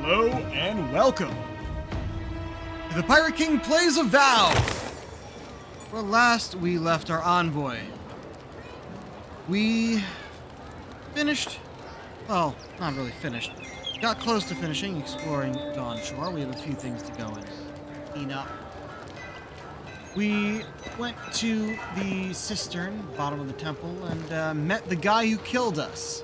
Hello and welcome to the Pirate King Plays Avowed. Well, last we left our envoy. We finished, well, not really finished. Got close to finishing exploring Dawn Shore. We have a few things to go and clean up. We went to the cistern, bottom of the temple, and met the guy who killed us.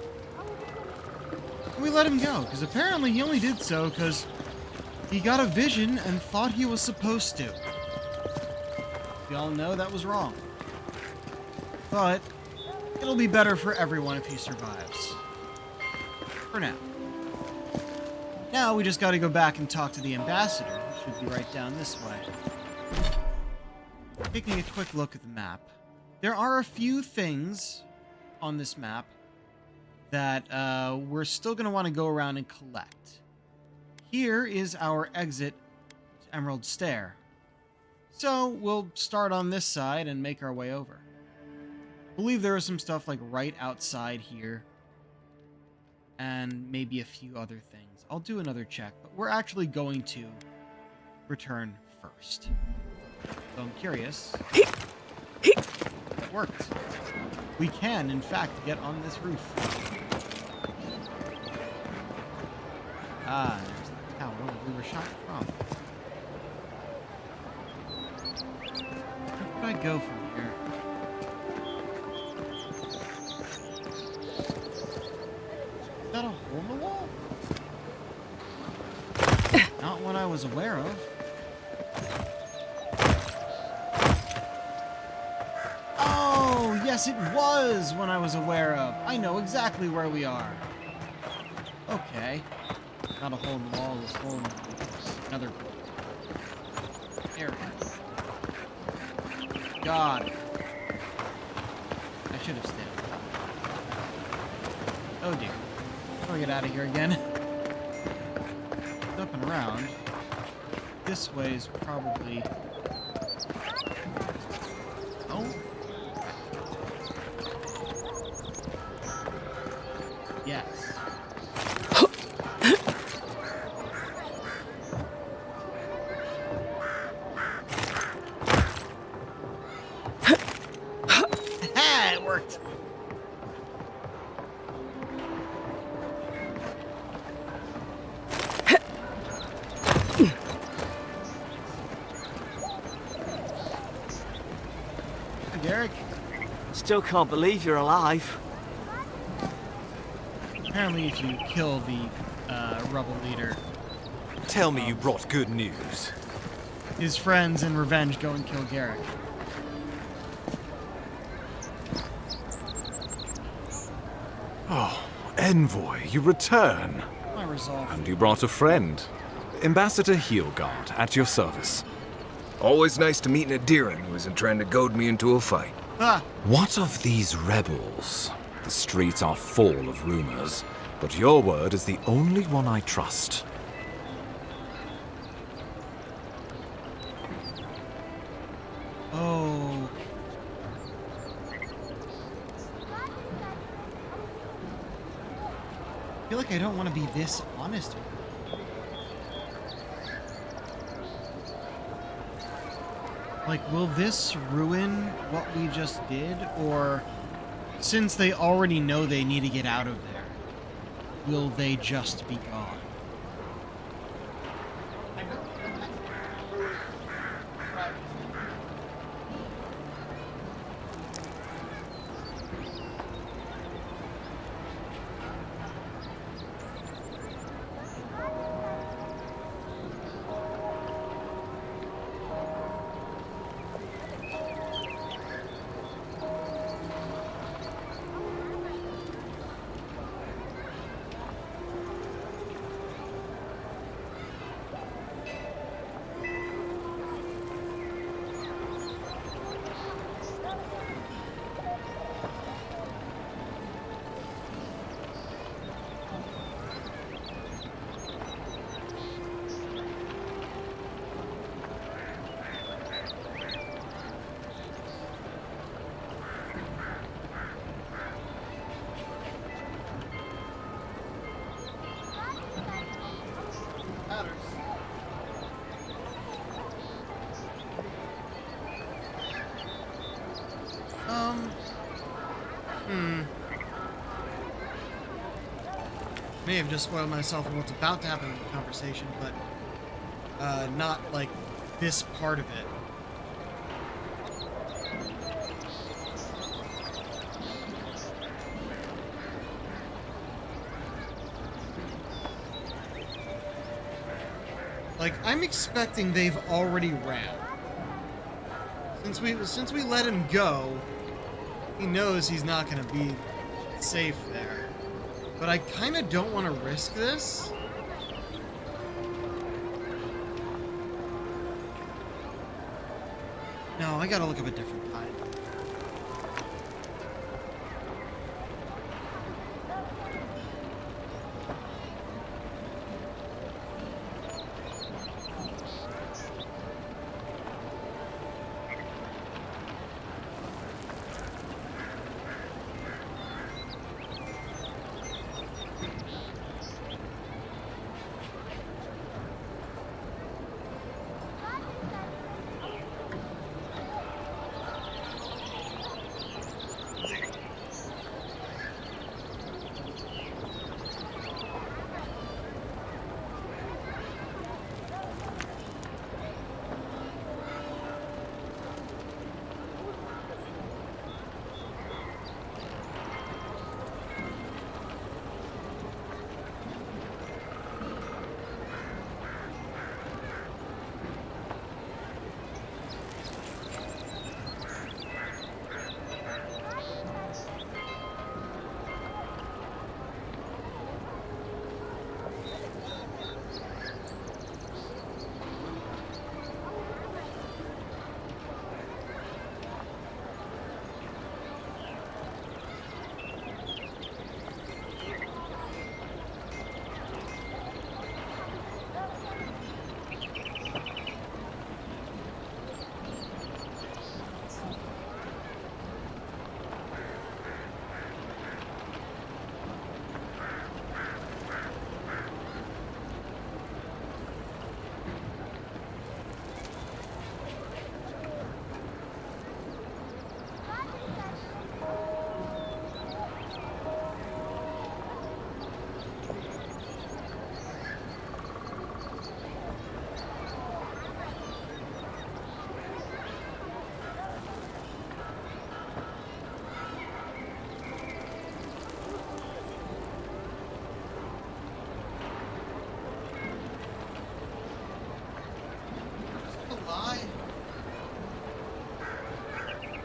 We let him go, because apparently he only did so because he got a vision and thought he was supposed to. We all know that was wrong. But it'll be better for everyone if he survives. For now. Now we just gotta go back and talk to the ambassador, which should be right down this way. Taking a quick look at the map. There are a few things on this map that we're still going to want to go around and collect. Here is our exit to Emerald Stair. So we'll start on this side and make our way over. I believe there is some stuff like right outside here. And maybe a few other things. I'll do another check, but we're actually going to return first. So I'm curious. That worked. We can, in fact, get on this roof. Ah, there's the tower where we were shot from. Where could I go from here? Is that a hole in the wall? Not one I was aware of. Oh, yes, it was one I was aware of. I know exactly where we are. Okay. Not a hole in the wall, this hole in another area. God. I should have stayed. Oh dear. How do I get out of here again? Up and around. This way is probably... Oh. Yes. It worked. Garrick. Still can't believe you're alive. Apparently, if you kill the rebel leader, Tell me you brought good news. his friends in revenge go and kill Garrick. Oh, Envoy, you return. My resolve. And you brought a friend. Ambassador Heelguard, at your service. Always nice to meet an Adiran who isn't trying to goad me into a fight. Ah! What of these rebels? The streets are full of rumors, but your word is the only one I trust. Oh. I feel like I don't want to be this honest with you. Like, will this ruin what we just did? Or, since they already know they need to get out of there, will they just be gone? may have just spoiled myself on what's about to happen in the conversation, but not like this part of it. Like, I'm expecting they've already ran. Since we let him go, he knows he's not gonna be safe there. But I kind of don't want to risk this. No, I gotta look up a different kind.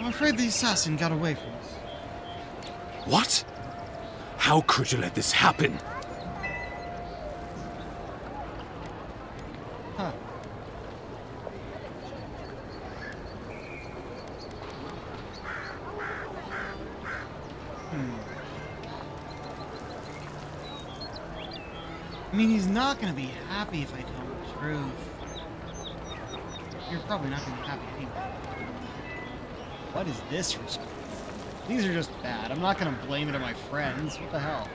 I'm afraid the assassin got away from us. What? How could you let this happen? Huh. I mean, he's not gonna be happy if I tell him the truth. You're probably not gonna be happy anyway. What is this response? These are just bad. I'm not gonna blame it on my friends. What the hell?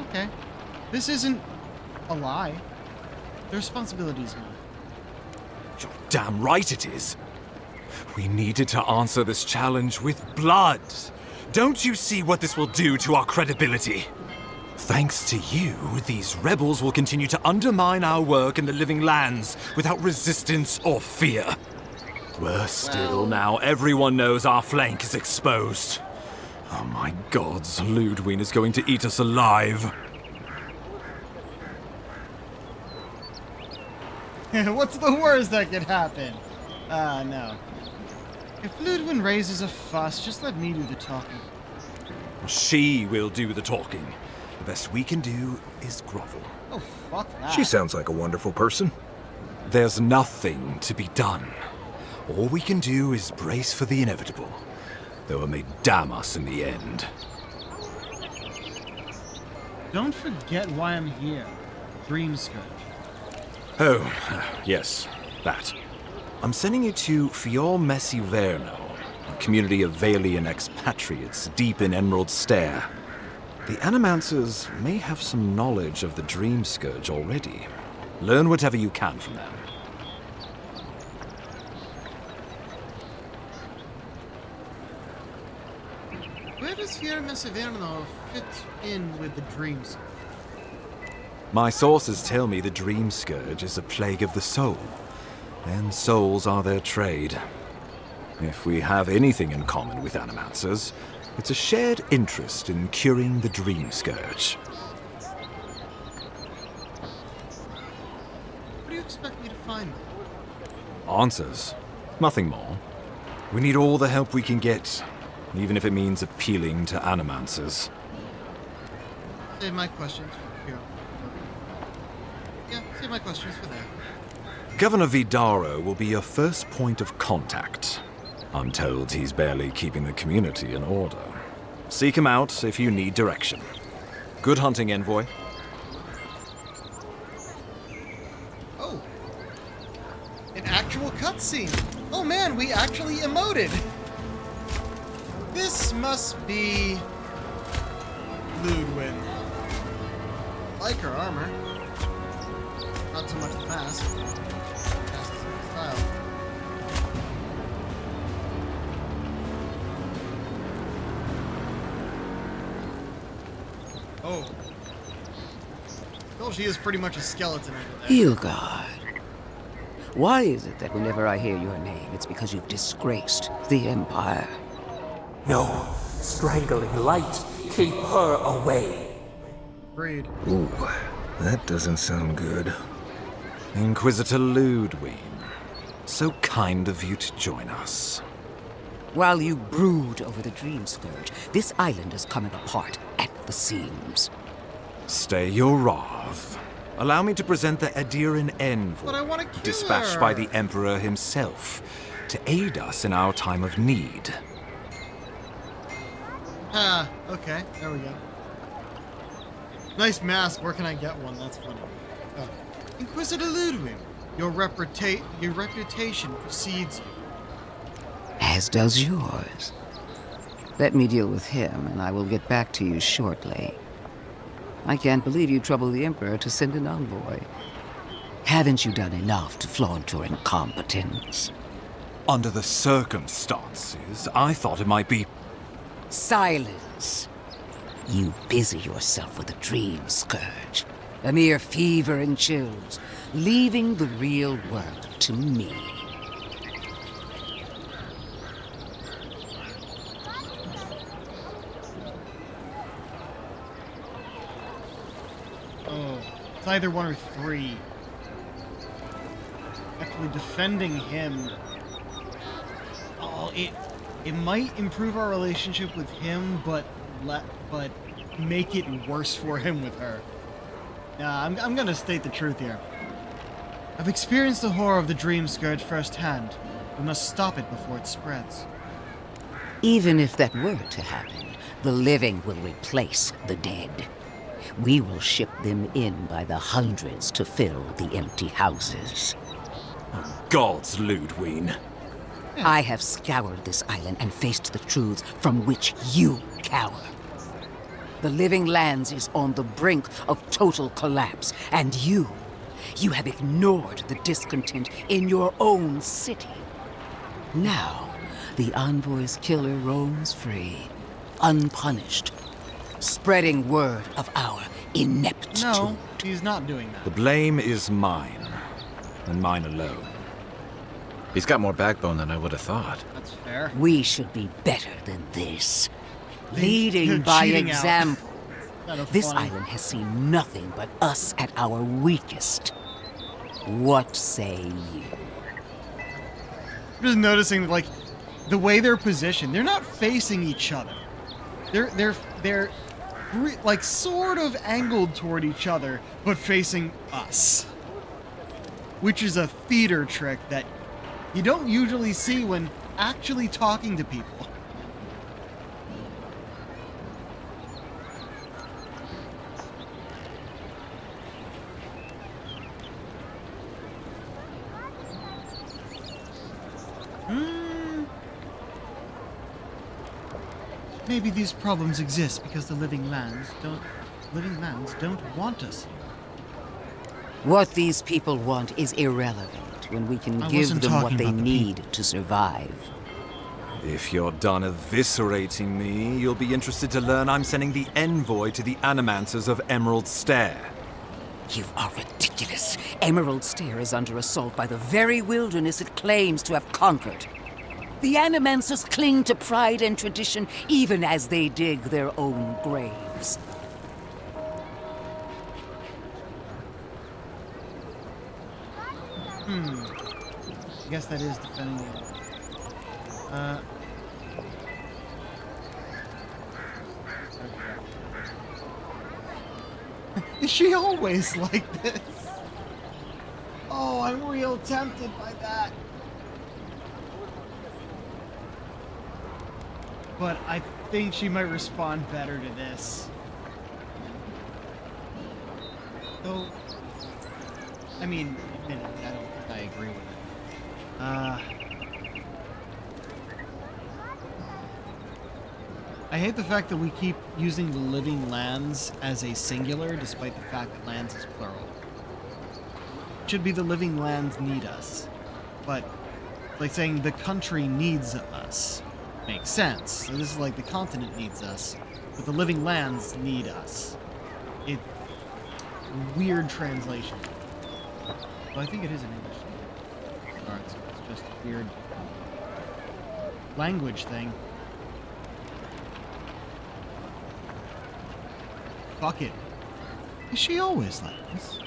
Okay. This isn't a lie. The responsibility is mine. You're damn right it is. We needed to answer this challenge with blood. Don't you see what this will do to our credibility? Thanks to you, these rebels will continue to undermine our work in the Living Lands without resistance or fear. Worse still, now everyone knows our flank is exposed. Oh my gods, Ludwig is going to eat us alive. What's the worst that could happen? No. If Ludwig raises a fuss, just let me do the talking. She will do the talking. The best we can do is grovel. Oh, fuck that. She sounds like a wonderful person. There's nothing to be done. All we can do is brace for the inevitable, though it may damn us in the end. Don't forget why I'm here. Dream Scourge. Oh, yes, that. I'm sending you to Fior Messiverno, a community of Valian expatriates deep in Emerald Stair. The Animancers may have some knowledge of the Dream Scourge already. Learn whatever you can from them. Where does Fior Messiverno fit in with the dreams? My sources tell me the Dream Scourge is a plague of the soul, and souls are their trade. If we have anything in common with Animancers, it's a shared interest in curing the Dream Scourge. What do you expect me to find? Answers. Nothing more. We need all the help we can get, even if it means appealing to Animancers. Save my questions for here. Yeah, save my questions for there. Governor Vidaro will be your first point of contact. I'm told he's barely keeping the community in order. Seek him out if you need direction. Good hunting, Envoy. Oh. An actual cutscene. Oh man, we actually emoted. This must be Ludwig. Like her armor. Not so much the mask. Mask is in style. Oh. Well, she is pretty much a skeleton over there. Hilgard. Why is it that whenever I hear your name, it's because you've disgraced the Empire? No, strangling light. Keep her away. Agreed. Ooh, that doesn't sound good. Inquisitor Ludwig. So kind of you to join us. While you brood over the Dream Scourge, this island is coming apart at the seams. Stay your wrath. Allow me to present the Adiran Envoy, But I want to kill dispatched her. by the Emperor himself, to aid us in our time of need. Ah, okay. There we go. Nice mask. Where can I get one? That's funny. Oh. Inquisitor Ludwig, your reputation precedes you. As does yours. Let me deal with him, and I will get back to you shortly. I can't believe you troubled the Emperor to send an envoy. Haven't you done enough to flaunt your incompetence? Under the circumstances, I thought it might be... Silence! You busy yourself with a dream scourge, a mere fever and chills, leaving the real work to me. Oh, it's either one or three. Actually defending him. Oh, it might improve our relationship with him, but make it worse for him with her. Nah, I'm gonna state the truth here. I've experienced the horror of the Dream Scourge firsthand. We must stop it before it spreads. Even if that were to happen, the living will replace the dead. We will ship them in by the hundreds to fill the empty houses. Gods, Ludwig. I have scoured this island and faced the truths from which you cower. The living lands is on the brink of total collapse, and you have ignored the discontent in your own city. Now, the envoy's killer roams free, unpunished, spreading word of our ineptitude. No, he's not doing that. The blame is mine, and mine alone. He's got more backbone than I would have thought. That's fair. We should be better than this. You're Leading by cheating out. example. Kinda This funny. island has seen nothing but us at our weakest. What say you? I'm just noticing, like, the way they're positioned. They're not facing each other. They're like sort of angled toward each other, but facing us. Which is a theater trick that you don't usually see when actually talking to people. Maybe these problems exist because the living lands don't want us. What these people want is irrelevant when we can I give wasn't them what talking they about the need to survive. If you're done eviscerating me, you'll be interested to learn I'm sending the envoy to the Animancers of Emerald Stair. You are ridiculous. Emerald Stair is under assault by the very wilderness it claims to have conquered. The Animancers cling to pride and tradition even as they dig their own graves. I guess that is defending it. Is she always like this? Oh, I'm real tempted by that. But I think she might respond better to this. Though, I mean, admittedly, I don't think I agree with it. I hate the fact that we keep using the living lands as a singular, despite the fact that lands is plural. It should be the living lands need us. But, like saying the country needs us. Makes sense. So this is like the continent needs us, but the living lands need us. It... weird translation. Well, I think it is an English thing. Alright, so it's just a weird language thing. Fuck it. Is she always like this?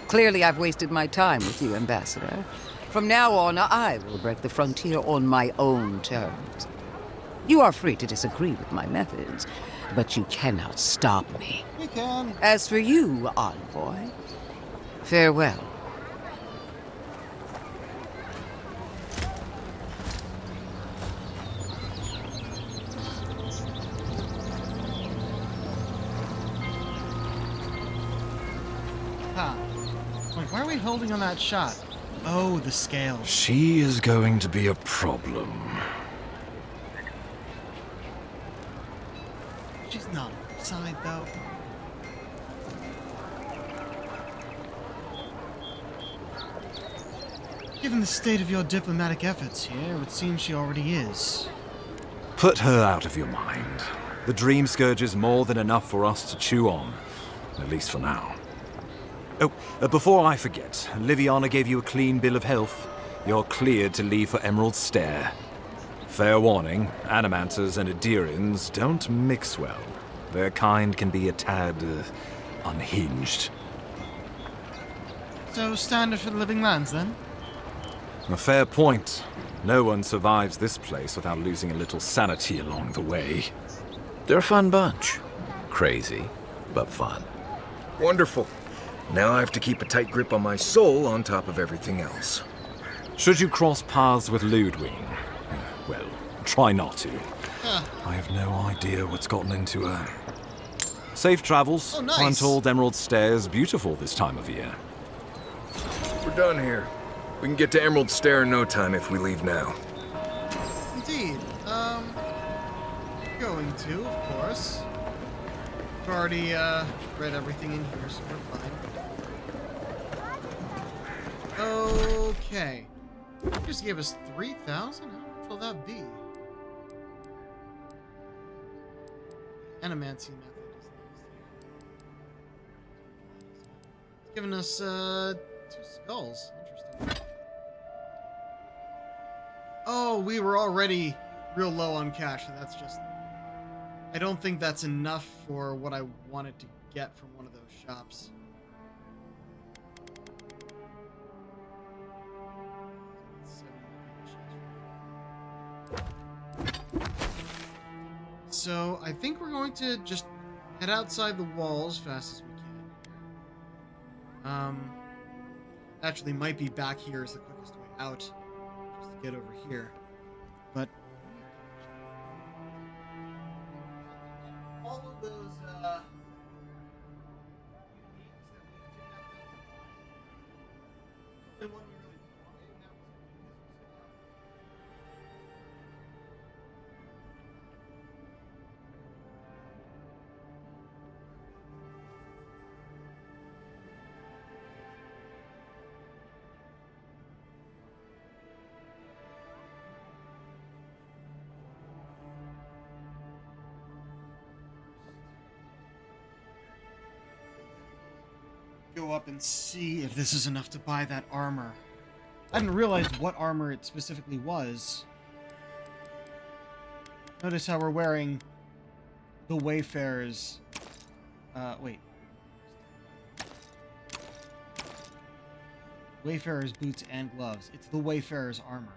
Clearly, I've wasted my time with you, Ambassador. From now on, I will break the frontier on my own terms. You are free to disagree with my methods, but you cannot stop me. We can. As for you, envoy, farewell. Huh. Like, why are we holding on that shot? Oh, the scales. She is going to be a problem. She's not outside, though. Given the state of your diplomatic efforts here, it seems she already is. Put her out of your mind. The Dream Scourge is more than enough for us to chew on. At least for now. Oh, before I forget, Liviana gave you a clean bill of health. You're cleared to leave for Emerald Stair. Fair warning, Animancers and Adirians don't mix well. Their kind can be a tad, unhinged. So, standard for the living lands, then? A fair point. No one survives this place without losing a little sanity along the way. They're a fun bunch. Crazy, but fun. Wonderful. Now I have to keep a tight grip on my soul on top of everything else. Should you cross paths with Ludwig? Well, try not to. Huh. I have no idea what's gotten into her. Safe travels. Oh, nice. I'm told Emerald Stair is beautiful this time of year. We're done here. We can get to Emerald Stair in no time if we leave now. Indeed. Going to, of course. I've already, read everything in here, so we're fine. Okay. Just gave us 3,000? How much will that be? Animancy method is next. It's given us, 2 skulls. Interesting. Oh, we were already real low on cash, so that's just... I don't think that's enough for what I wanted to get from one of those shops. So, I think we're going to just head outside the walls as fast as we can. Actually might be back here is the quickest way out. Just to get over here. But all of those the one we really wanted, that was go up and see if this is enough to buy that armor. I didn't realize what armor it specifically was. Notice how we're wearing the Wayfarer's... wait. Wayfarer's boots and gloves. It's the Wayfarer's armor.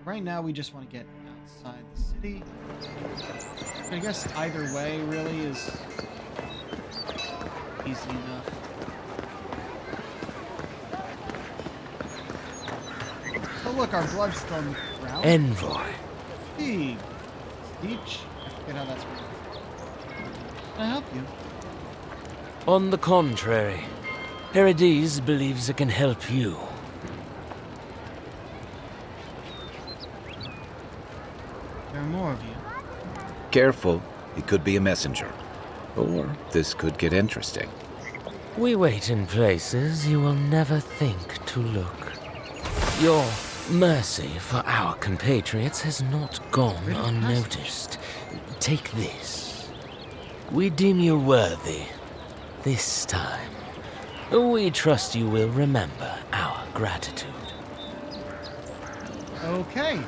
Right now, we just want to get outside the city. I guess either way really is easy enough. Oh look, our blood's still on the ground. Envoy. Hey, Speech. I forget how that's pronounced. Can I help you? On the contrary, Herodes believes it can help you. There are more of you. Careful, he could be a messenger. Or this could get interesting. We wait in places you will never think to look. Your mercy for our compatriots has not gone unnoticed. Take this. We deem you worthy. This time. We trust you will remember our gratitude. Okay.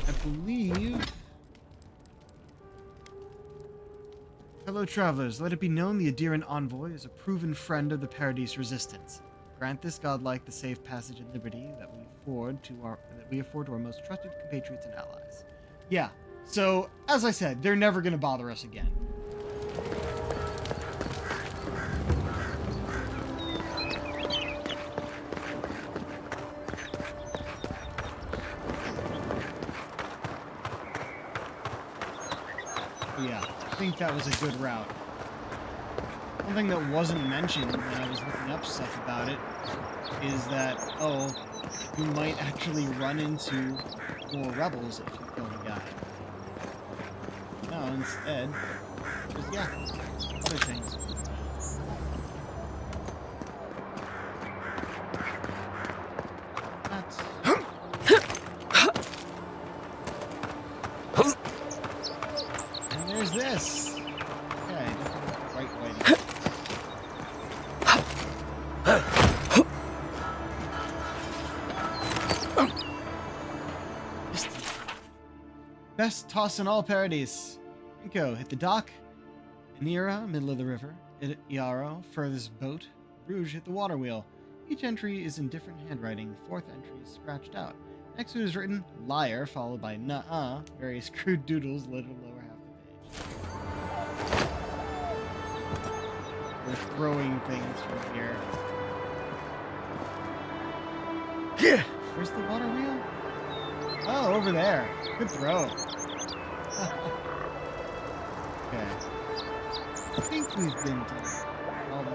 I believe... Fellow travelers, let it be known the Adiran envoy is a proven friend of the Paradise resistance. Grant this godlike the safe passage and liberty that we afford to our most trusted compatriots and allies. Yeah, so, as I said, they're never going to bother us again. Yeah, I think that was a good route. One thing that wasn't mentioned when I was looking up stuff about it is that, oh, you might actually run into more rebels if you kill the guy. No, instead, just, yeah, other things. That's... And there's this! Okay, right way. Best toss in all Paradise. Inko, hit the dock. Anira, middle of the river. Iaro, furthest boat. Rouge, hit the water wheel. Each entry is in different handwriting. The fourth entry is scratched out. Next to it is written liar, followed by nuh-uh, various crude doodles littered lower half the page. We're throwing things from here. Where's the water wheel? Oh, over there. Good throw. Okay. I think we've been to all the...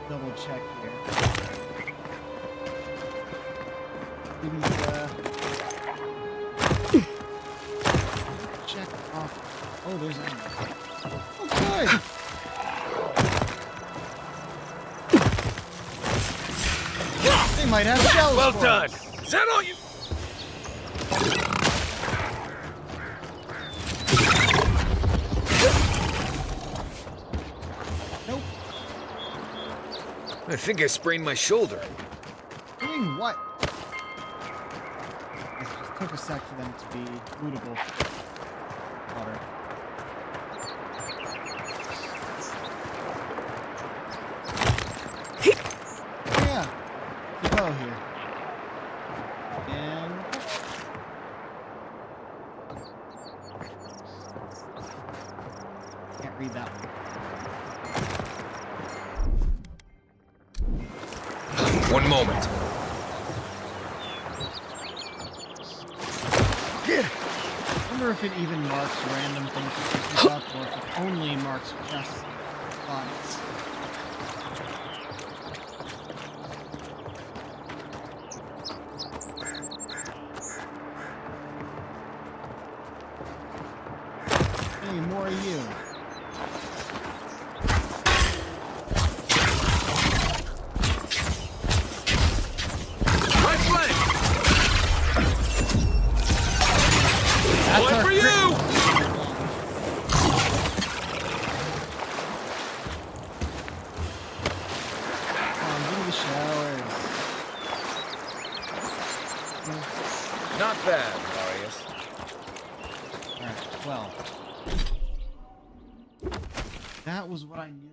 Double check here. Maybe, check off. Oh, there's ammo. Oh, good! They might have shells. Well for done. us. Is that all you... Nope. I think I sprained my shoulder. Doing what? It just took a sec for them to be lootable. Water. Yeah. The bow here. And... Can't read that one. One moment. I wonder if it even marks random things you pick up, or if it only marks just bodies. Hey, more of you. Not bad, Marius. Alright, well. That was what I knew to be.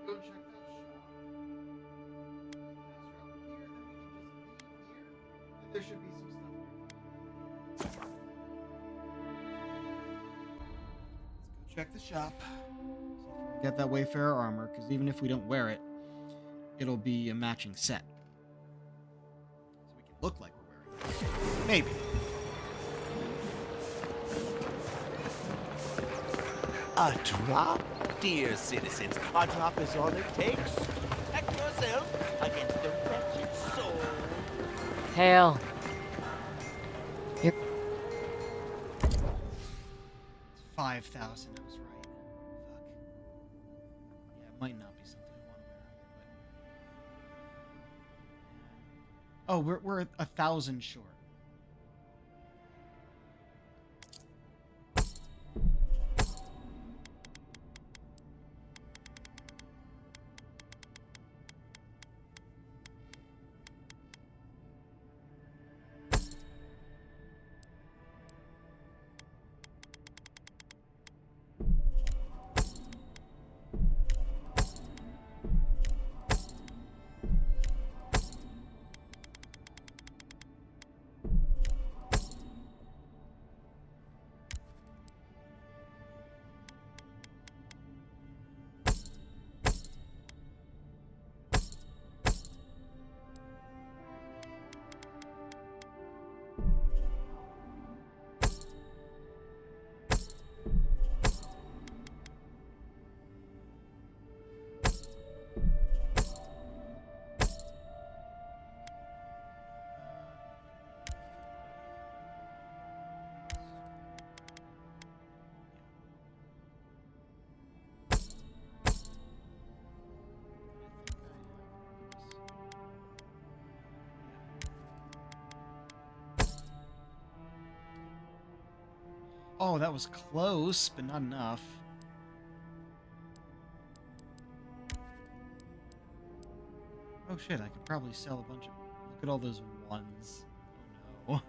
Go check that shop. There should be some stuff here. Let's go check the shop. See if we can get that Wayfarer armor, because even if we don't wear it, it'll be a matching set. So we can look like we're wearing it. Maybe. A drop? Dear citizens, a drop is all it takes. Protect yourself against the wretched soul. Hail. 5,000, I was right. Fuck. Yeah, it might not be something I want to wear either, but... Oh, we're 1,000 short. Oh, that was close, but not enough. Oh shit, I could probably sell a bunch of... Look at all those ones. Oh no.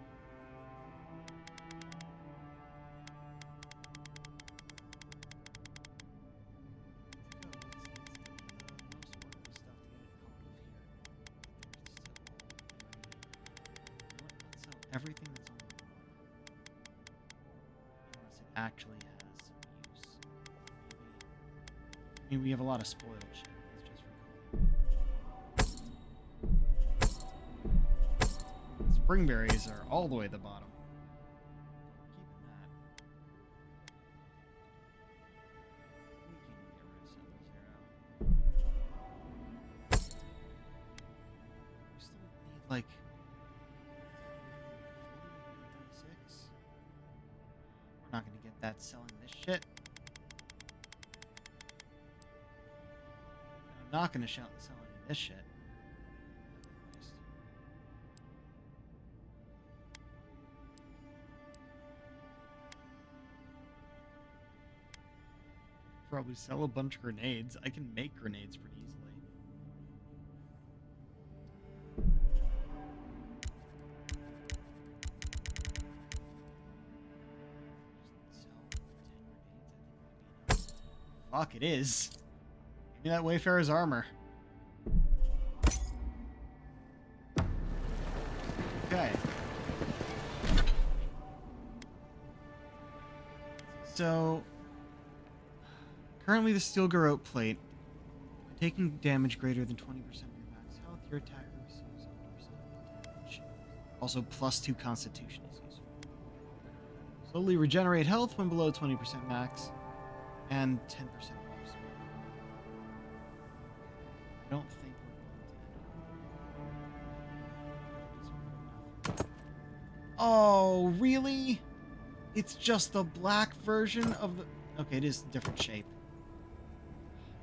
Everything that's on the water. Unless it actually has some use. Maybe. I mean, we have a lot of spoiled shit. That's just for color. Springberries are all the way at the bottom. Keeping that. We can get rid of some zero. We still need like 46. We're not gonna get that selling this shit. I'm not gonna sell any of this shit. Probably sell a bunch of grenades. I can make grenades pretty easily. Fuck, it is. Give me that Wayfarer's armor. Okay. So, currently the Steel Garrote plate, taking damage greater than 20% of your max health, your attacker receives 1% damage. Also, +2 Constitution is useful. Slowly regenerate health when below 20% max, and 10% boost. I don't think we're going to end up. Oh, really? It's just the black version of the... Okay, it is a different shape.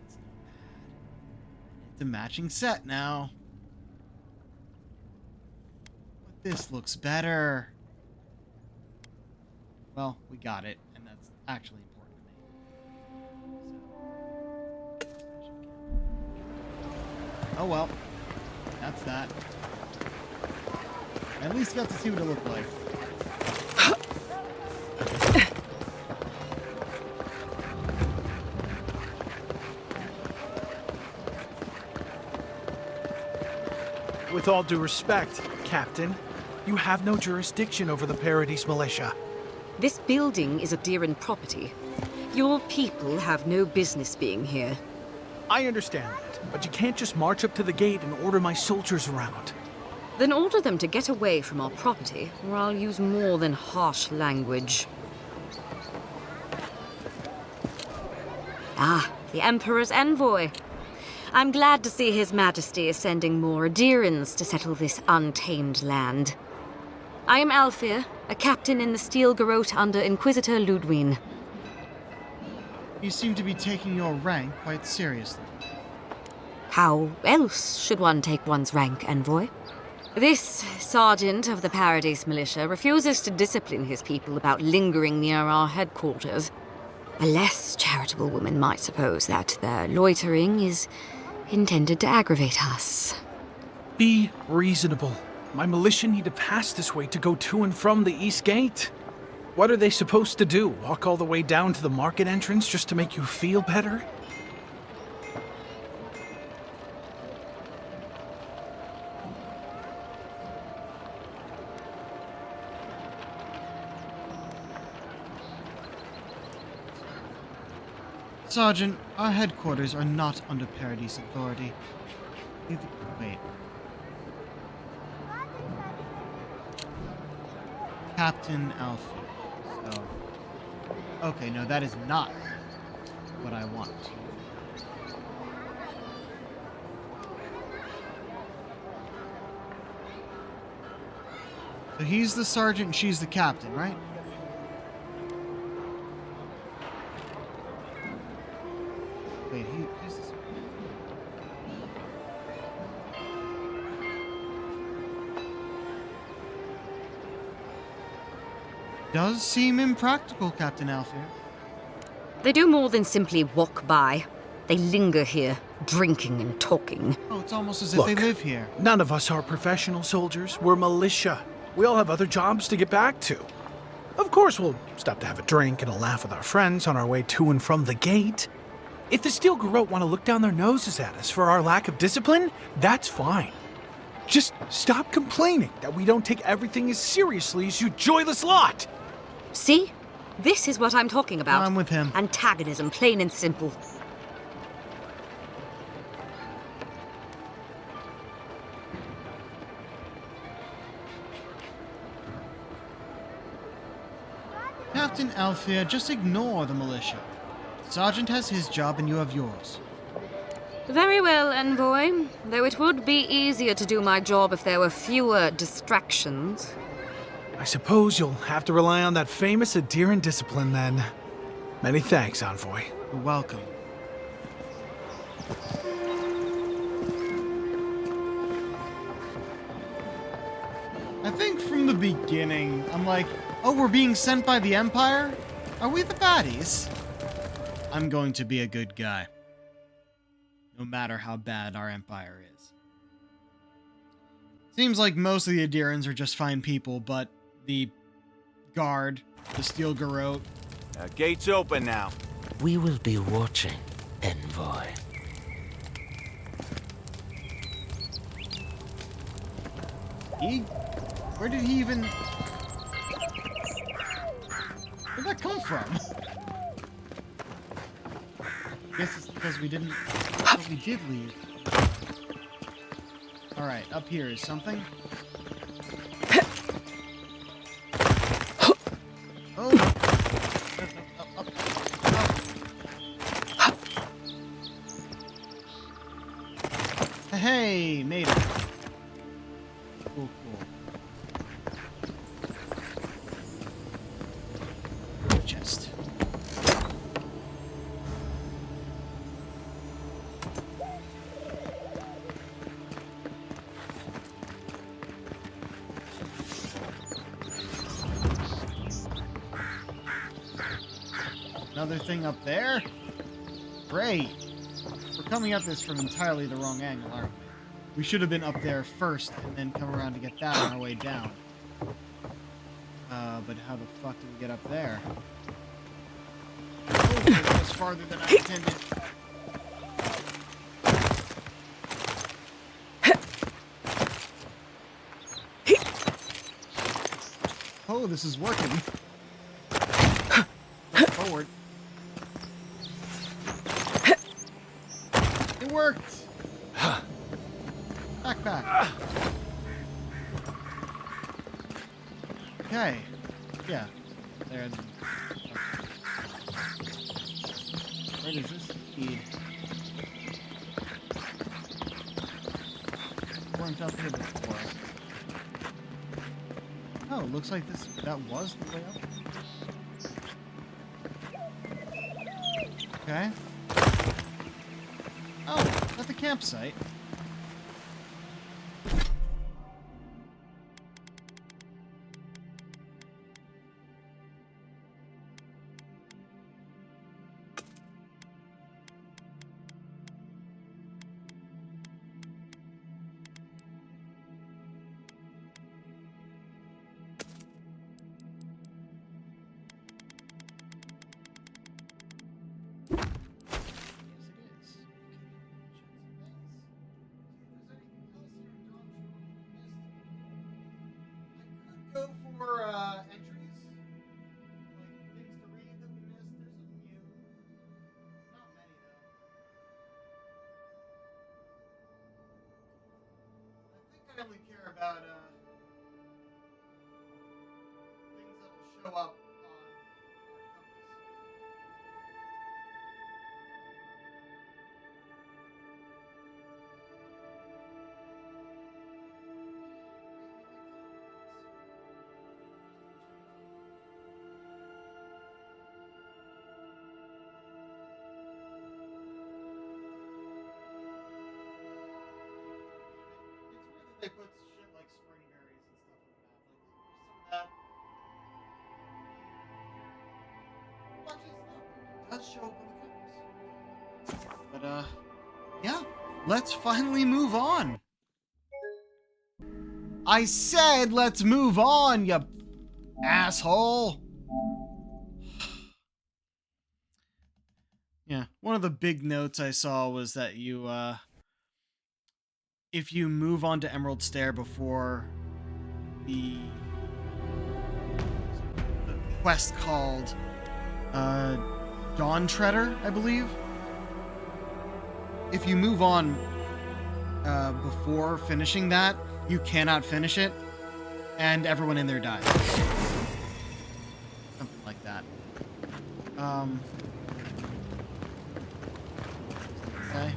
It's not bad. It's a matching set now. But this looks better. Well, we got it, and that's actually important to me. So... Oh well. That's that. I at least got to see what it looked like. With all due respect, Captain, you have no jurisdiction over the Paradise Militia. This building is Adiran property. Your people have no business being here. I understand that, but you can't just march up to the gate and order my soldiers around. Then order them to get away from our property, or I'll use more than harsh language. Ah, the Emperor's envoy. I'm glad to see His Majesty is sending more Adirans to settle this untamed land. I am Alfir, a captain in the Steel Garrote under Inquisitor Ludwine. You seem to be taking your rank quite seriously. How else should one take one's rank, envoy? This sergeant of the Paradise Militia refuses to discipline his people about lingering near our headquarters. A less charitable woman might suppose that their loitering is intended to aggravate us. Be reasonable. My militia need to pass this way to go to and from the East Gate. What are they supposed to do? Walk all the way down to the market entrance just to make you feel better? Sergeant, our headquarters are not under Paradise authority. Wait. Captain Alfie. So... Okay, no, that is not what I want. So he's the sergeant and she's the captain, right? Wait, who's this? Does seem impractical, Captain Alfir. They do more than simply walk by. They linger here, drinking and talking. Oh, it's almost as if Look, they live here. None of us are professional soldiers. We're militia. We all have other jobs to get back to. Of course, we'll stop to have a drink and a laugh with our friends on our way to and from the gate. If the Steel Garrote want to look down their noses at us for our lack of discipline, that's fine. Just stop complaining that we don't take everything as seriously as you joyless lot! See? This is what I'm talking about. I'm with him. Antagonism, plain and simple. Captain Alfir, just ignore the militia. Sergeant has his job and you have yours. Very well, envoy. Though it would be easier to do my job if there were fewer distractions. I suppose you'll have to rely on that famous Adiran discipline then. Many thanks, envoy. You're welcome. I think from the beginning, I'm like, oh, we're being sent by the Empire? Are we the baddies? I'm going to be a good guy. No matter how bad our Empire is. Seems like most of the Adirans are just fine people, but the guard, the Steel Garrote... Gate's open now. We will be watching, envoy. Where did he even... Where'd that come from? Guess it's because we didn't... But we did leave. Alright, up here is something. Oh! Hey, made it. Cool, cool. Another thing up there? Great. We're coming at this from entirely the wrong angle, aren't we? We should have been up there first and then come around to get that on our way down. But how the fuck do we get up there? Oh, it's farther than I intended. Oh, this is working. Forward. It worked. Back. Okay. Yeah. There's. Where does this lead? Weren't up here before. Oh, looks like that was the way up. Okay. Oh, at the campsite. Go for entries, like things to read that we missed. There's a few, not many though. I think I only care about things that'll show up on our compass. It's weird that they put shit like spring berries and stuff on the map. Like, there's some of that. Well, actually, it's not weird. It does show up on the compass. But, yeah. Let's finally move on. I said let's move on, you asshole. Yeah, one of the big notes I saw was that you, if you move on to Emerald Stair before the quest called Dawn Treader, I believe. If you move on before finishing that, you cannot finish it, and everyone in there dies. Something like that. Okay.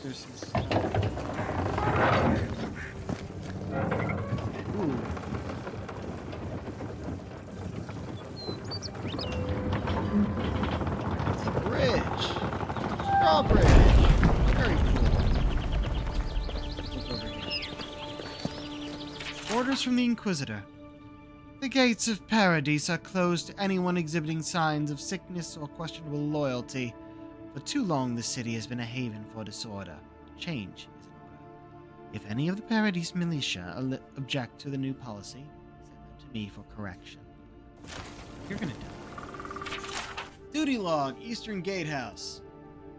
There's some stuff. Ooh. It's a bridge. Drawbridge. Very cool. Look over here. Orders from the Inquisitor. The gates of Paradise are closed to anyone exhibiting signs of sickness or questionable loyalty. For too long, the city has been a haven for disorder. Change is in order. If any of the Paradise militia object to the new policy, send them to me for correction. You're gonna die. Duty log, Eastern Gatehouse.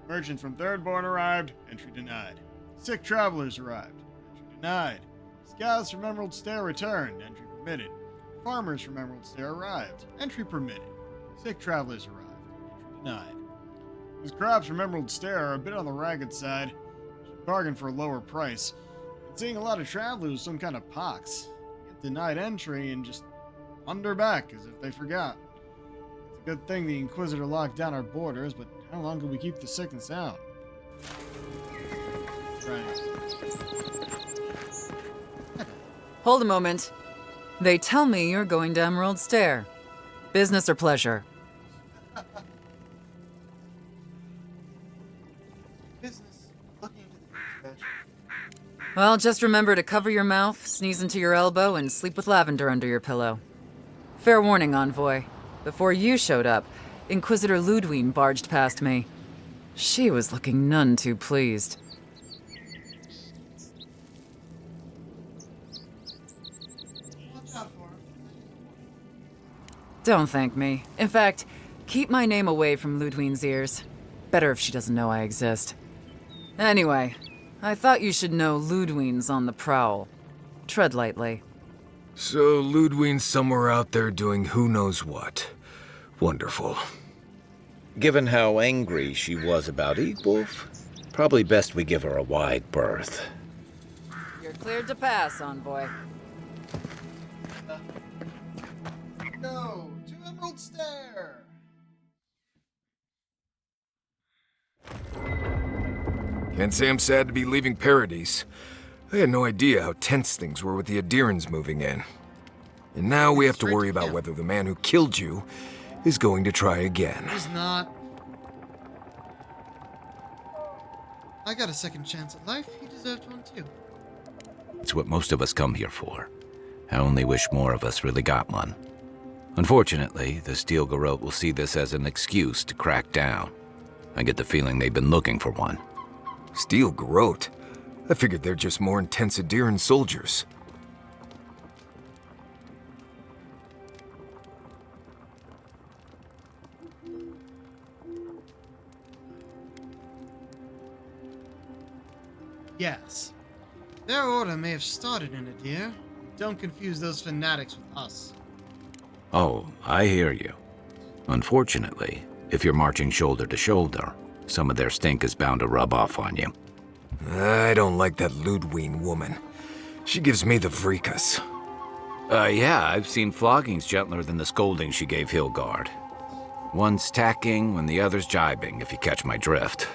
Merchant from Thirdborn arrived, entry denied. Sick travelers arrived, entry denied. Scouts from Emerald Stair returned, entry permitted. Farmers from Emerald Stair arrived, entry permitted. Sick travelers arrived, entry denied. These crops from Emerald Stair are a bit on the ragged side. Should bargain for a lower price. Been seeing a lot of travelers with some kind of pox. Get denied entry and just wander back as if they forgot. It's a good thing the Inquisitor locked down our borders, but how long can we keep the sickness out? Right. Hold a moment. They tell me you're going to Emerald Stair. Business or pleasure? Business. Looking into the future. Well, just remember to cover your mouth, sneeze into your elbow, and sleep with lavender under your pillow. Fair warning, Envoy. Before you showed up, Inquisitor Ludwine barged past me. She was looking none too pleased. Watch out for her. Don't thank me. In fact, keep my name away from Ludwine's ears. Better if she doesn't know I exist. Anyway, I thought you should know Ludwine's on the prowl. Tread lightly. So Ludwine's somewhere out there doing who knows what. Wonderful. Given how angry she was about Wolf, probably best we give her a wide berth. You're cleared to pass, Envoy. Go to Emerald Stair. Can't say I'm sad to be leaving Paradise. I had no idea how tense things were with the Adirans moving in. And now we have to worry about whether the man who killed you is going to try again. He's not. I got a second chance at life. He deserved one too. It's what most of us come here for. I only wish more of us really got one. Unfortunately, the Steel Garrote will see this as an excuse to crack down. I get the feeling they've been looking for one. Steel Garrote? I figured they're just more intense Adiran soldiers. Yes. Their order may have started in Adir. Don't confuse those fanatics with us. Oh, I hear you. Unfortunately, if you're marching shoulder to shoulder, some of their stink is bound to rub off on you. I don't like that Ludwine woman. She gives me the freakus. Yeah, I've seen floggings gentler than the scolding she gave Hilgard. One's tacking when the other's jibing, if you catch my drift.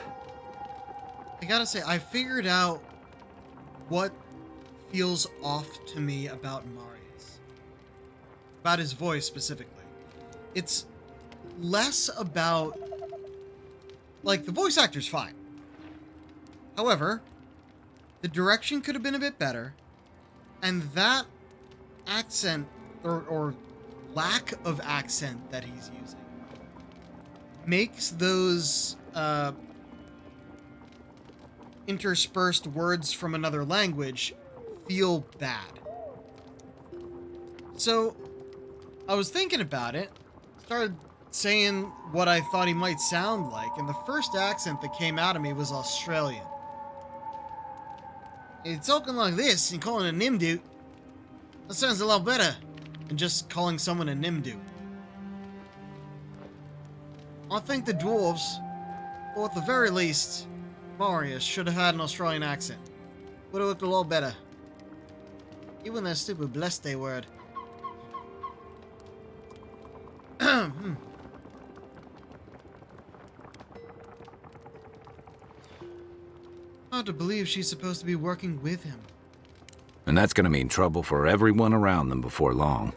I gotta say, I figured out what feels off to me about Marius. About his voice specifically. It's less about... Like, the voice actor's fine. However, the direction could have been a bit better, and that accent, or lack of accent that he's using, makes those interspersed words from another language feel bad. So, I was thinking about it, started saying what I thought he might sound like, and the first accent that came out of me was Australian. He's talking like this and calling a Nimdu. That sounds a lot better than just calling someone a Nimdu. I think the dwarves, or at the very least, Marius, should have had an Australian accent. Would have looked a lot better. Even that stupid bleste word. Hard to believe she's supposed to be working with him. And that's gonna mean trouble for everyone around them before long.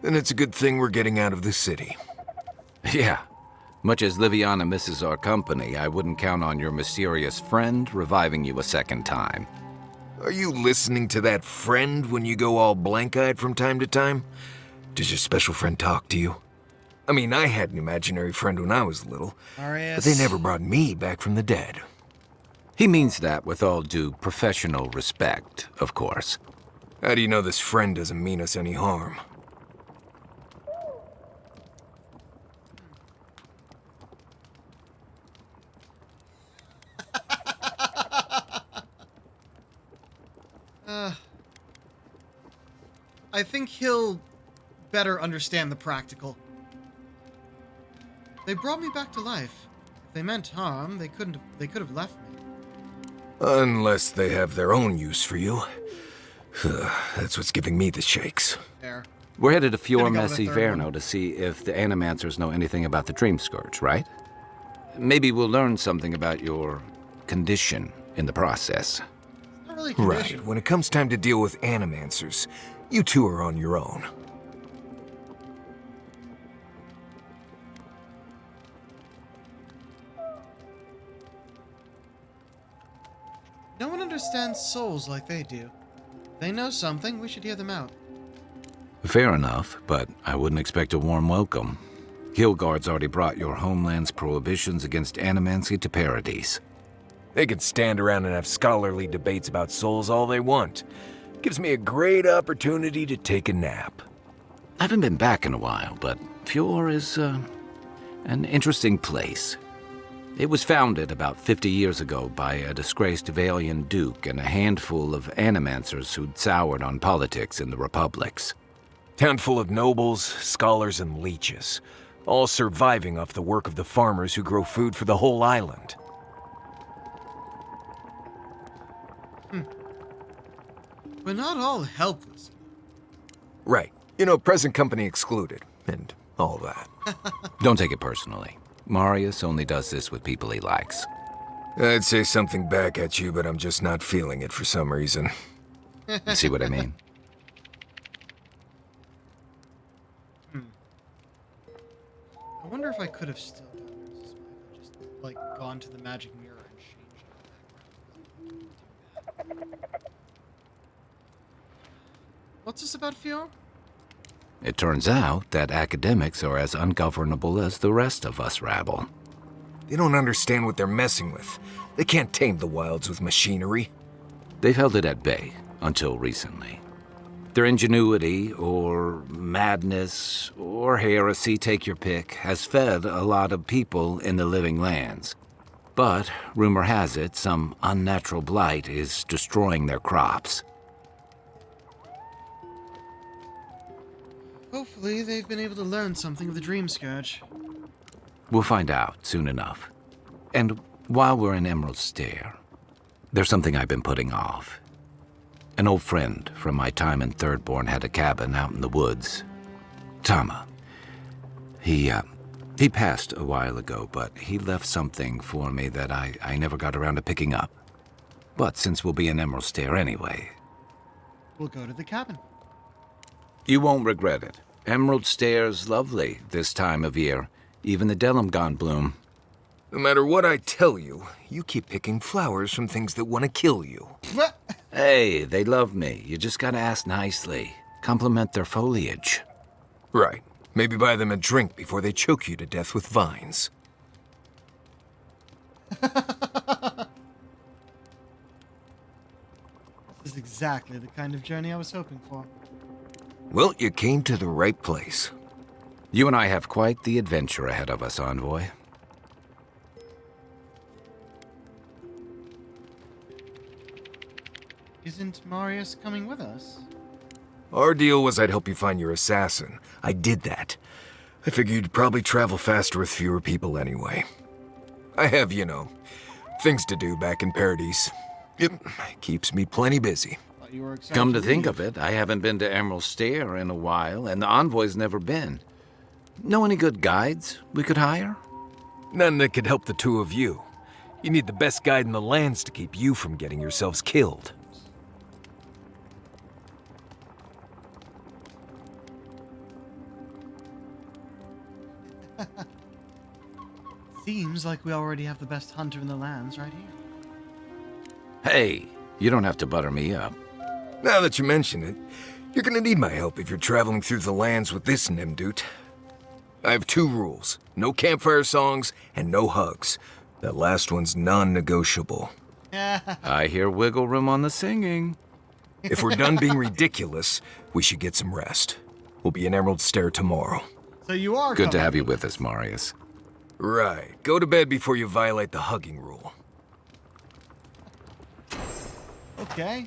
Then it's a good thing we're getting out of this city. Yeah. Much as Liviana misses our company, I wouldn't count on your mysterious friend reviving you a second time. Are you listening to that friend when you go all blank-eyed from time to time? Does your special friend talk to you? I mean, I had an imaginary friend when I was little, Marius. but they never brought me back from the dead. He means that with all due professional respect, of course. How do you know this friend doesn't mean us any harm? I think he'll better understand the practical. They brought me back to life. If they meant harm, they could have left me. Unless they have their own use for you. That's what's giving me the shakes. There. We're headed to Fior Gonna go with Messi the third Verno to see if the Animancers know anything about the Dream Scourge, right? Maybe we'll learn something about your condition in the process. Not really condition. Right, when it comes time to deal with Animancers, you two are on your own. No one understands souls like they do. If they know something, we should hear them out. Fair enough, but I wouldn't expect a warm welcome. Hillguard's already brought your homeland's prohibitions against animancy to Paradise. They could stand around and have scholarly debates about souls all they want. Gives me a great opportunity to take a nap. I haven't been back in a while, but Fjord is, an interesting place. It was founded about 50 years ago by a disgraced Valian duke and a handful of animancers who'd soured on politics in the republics. Town full of nobles, scholars, and leeches, all surviving off the work of the farmers who grow food for the whole island. We're not all helpless. Right. You know, present company excluded, and all that. Don't take it personally. Marius only does this with people he likes. I'd say something back at you, but I'm just not feeling it for some reason. See what I mean? I wonder if I could have still done this. Just, like, gone to the magic mirror and changed the background. What's this about Fjord? It turns out that academics are as ungovernable as the rest of us rabble. They don't understand what they're messing with. They can't tame the wilds with machinery. They've held it at bay until recently. Their ingenuity, or madness, or heresy, take your pick, has fed a lot of people in the living lands. But, rumor has it, some unnatural blight is destroying their crops. Hopefully, they've been able to learn something of the Dream Scourge. We'll find out soon enough. And while we're in Emerald Stair, there's something I've been putting off. An old friend from my time in Thirdborn had a cabin out in the woods. Tama. He passed a while ago, but he left something for me that I never got around to picking up. But since we'll be in Emerald Stair anyway... We'll go to the cabin. You won't regret it. Emerald Stair's lovely this time of year. Even the Delumgon bloom. No matter what I tell you, you keep picking flowers from things that want to kill you. Hey, they love me. You just gotta ask nicely. Compliment their foliage. Right. Maybe buy them a drink before they choke you to death with vines. This is exactly the kind of journey I was hoping for. Well, you came to the right place. You and I have quite the adventure ahead of us, Envoy. Isn't Marius coming with us? Our deal was I'd help you find your assassin. I did that. I figured you'd probably travel faster with fewer people anyway. I have, you know, things to do back in Paradise. It keeps me plenty busy. You were excited Come to think leave. of it, I haven't been to Emerald Stair in a while, and the Envoy's never been. Know any good guides we could hire? None that could help the two of you. You need the best guide in the lands to keep you from getting yourselves killed. Seems like we already have the best hunter in the lands right here. Hey, you don't have to butter me up. Now that you mention it, you're gonna need my help if you're traveling through the lands with this Nimdut. I have two rules. No campfire songs and no hugs. That last one's non-negotiable. I hear wiggle room on the singing. If we're done being ridiculous, we should get some rest. We'll be in Emerald Stair tomorrow. So you are Good to coming have you with us, Marius. Right. Go to bed before you violate the hugging rule. Okay.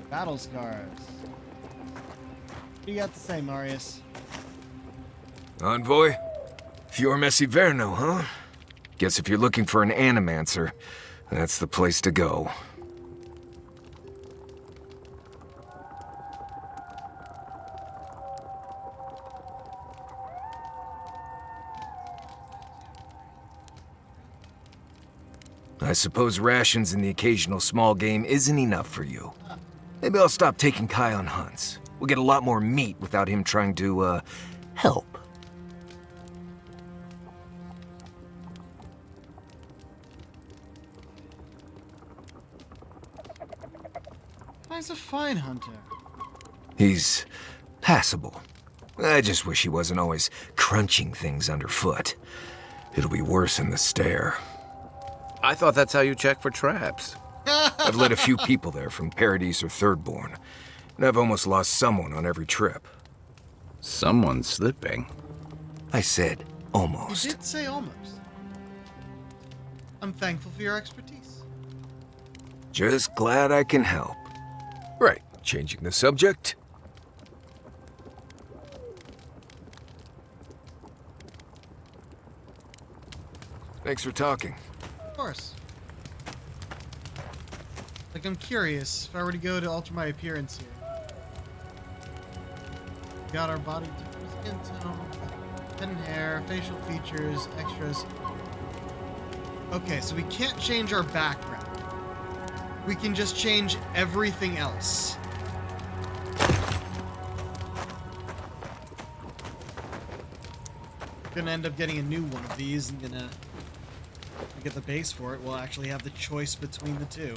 Battle scars. What do you got to say, Marius? Envoy? Fior Messiverno, huh? Guess if you're looking for an animancer, that's the place to go. I suppose rations and the occasional small game isn't enough for you. Maybe I'll stop taking Kai on hunts. We'll get a lot more meat without him trying to, help. He's a fine hunter. He's passable. I just wish he wasn't always crunching things underfoot. It'll be worse in the stare. I thought that's how you check for traps. I've led a few people there from Paradise or Thirdborn, and I've almost lost someone on every trip. Someone's slipping. I said almost. You did say almost. I'm thankful for your expertise. Just glad I can help. Right, changing the subject. Thanks for talking. Of course. Like, I'm curious, if I were to go to alter my appearance here. Got our body type, skin tone, head and hair, facial features, extras. Okay, so we can't change our background. We can just change everything else. Gonna end up getting a new one of these and gonna get the base for it. We'll actually have the choice between the two.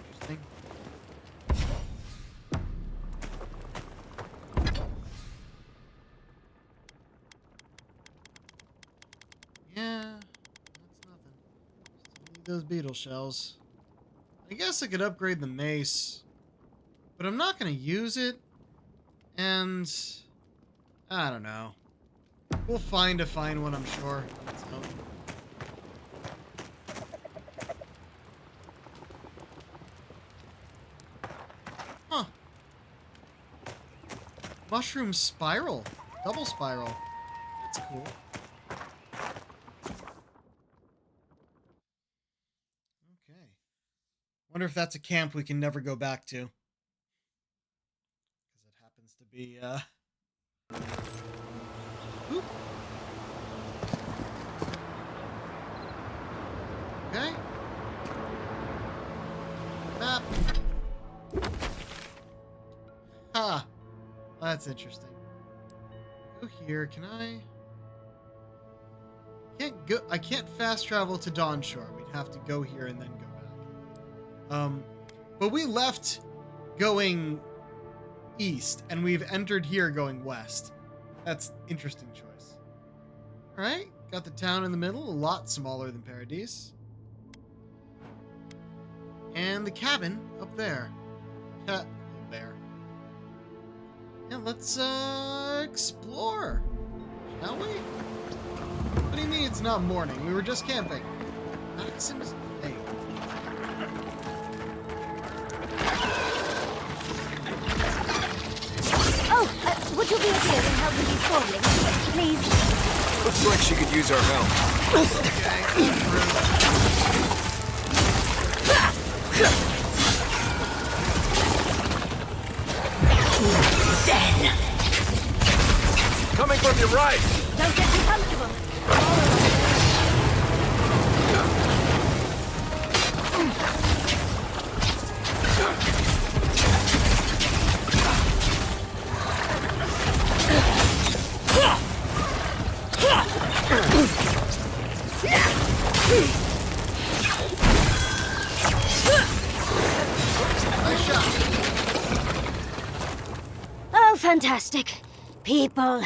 Interesting. Yeah, that's nothing. Still need those beetle shells. I guess I could upgrade the mace, but I'm not gonna use it, and I don't know. We'll find a fine one, I'm sure. Let's hope. Huh. Mushroom spiral. Double spiral. That's cool. Okay. Wonder if that's a camp we can never go back to. Because it happens to be, Oop. Okay. Map. Ah. Well, that's interesting. Go here. Can I? Can't go. I can't fast travel to Dawnshore. We'd have to go here and then go back. But we left going east, and we've entered here going west. That's interesting choice. All right, got the town in the middle, a lot smaller than Paradise. And the cabin up there. Up there. Yeah, let's explore, shall we? What do you mean it's not morning? We were just camping. Maximus, hey. Would you be okay in helping these goblins, please? Looks like she could use our help. Then. Coming from your right. Don't get too comfortable. Oh, fantastic. People.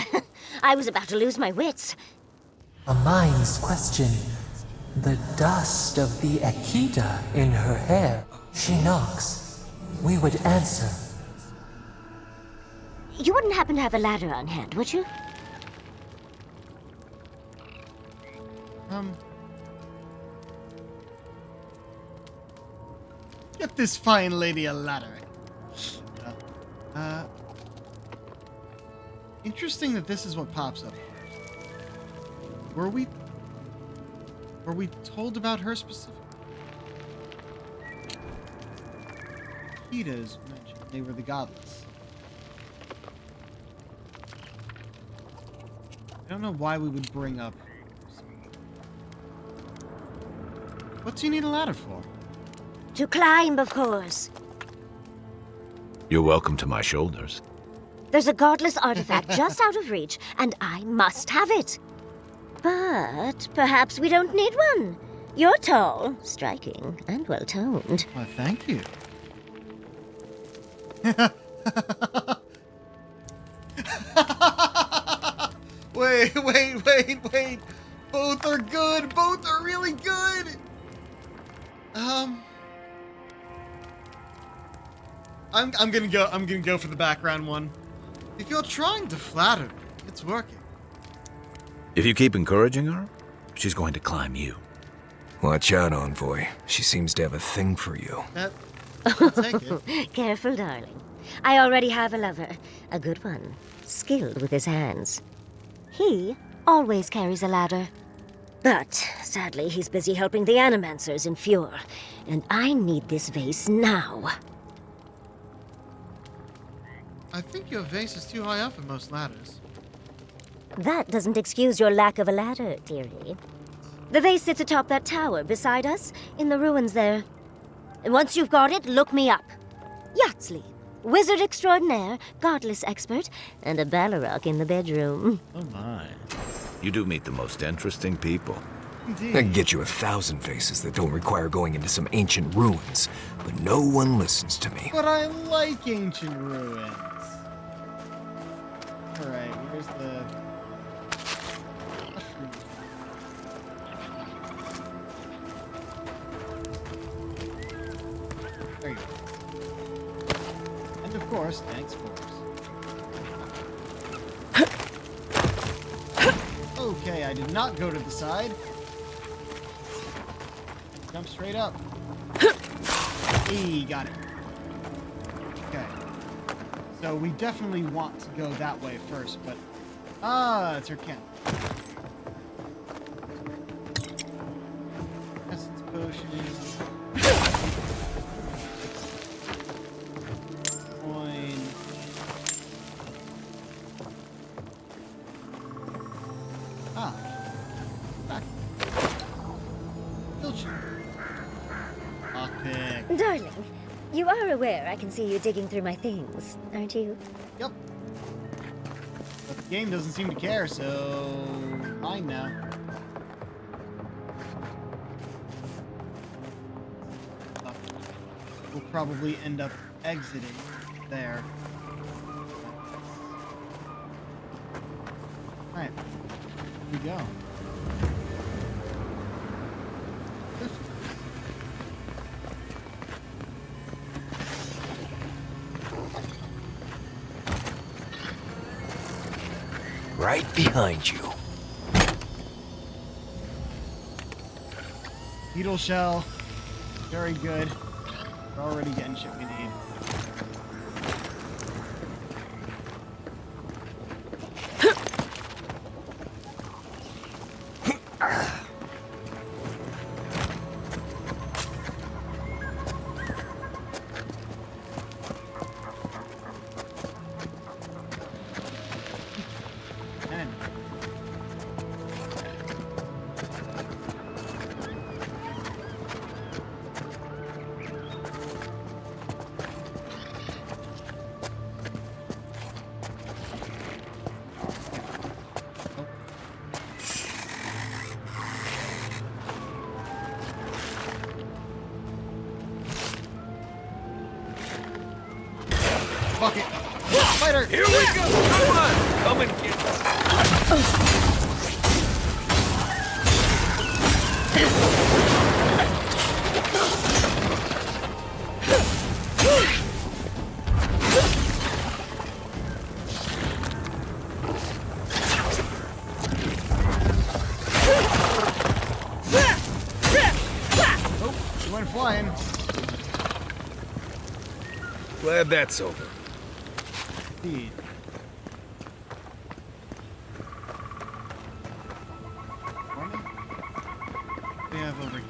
I was about to lose my wits. A mind's question. The dust of the Akita in her hair. She knocks. We would answer. You wouldn't happen to have a ladder on hand, would you? Get this fine lady a ladder. Interesting that this is what pops up first. Were we told about her specifically? Akitas mentioned they were the godless. I don't know why we would bring up. What do you need a ladder for? To climb, of course. You're welcome to my shoulders. There's a godless artifact just out of reach, and I must have it. But perhaps we don't need one. You're tall, striking, and well-toned. Well, thank you. Wait. Both are good. Both are really good. I'm gonna go for the background one. If you're trying to flatter me, it's working. If you keep encouraging her, she's going to climb you. Watch out, Envoy. She seems to have a thing for you. I'll take it. Careful, darling. I already have a lover. A good one. Skilled with his hands. He always carries a ladder. But, sadly, he's busy helping the Animancers in Fjord. And I need this vase now. I think your vase is too high up for most ladders. That doesn't excuse your lack of a ladder, dearie. The vase sits atop that tower beside us, in the ruins there. And once you've got it, look me up. Yatsley, wizard extraordinaire, godless expert, and a Balrog in the bedroom. Oh my. You do meet the most interesting people. Indeed. I can get you 1,000 faces that don't require going into some ancient ruins, but no one listens to me. But I like ancient ruins. Alright, here's the... There you go. And of course, thanks, Force. Okay, I did not go to the side. Jump straight up. Hey, got it. Okay. So we definitely want to go that way first, but... it's her camp. Essence potion. Coin. Back. Filcher. Lockpick. Darling, you are aware I can see you digging through my things, aren't you? Yep. But the game doesn't seem to care, so... Fine now. We'll probably end up exiting there. Alright. Here we go. Right behind you. Beetle shell. Very good. We're already getting shit we need. Fuck it. Spider! Here we go! Come on! Come and get us! Oh, she went flying. Glad that's over. Indeed. What do we have over here?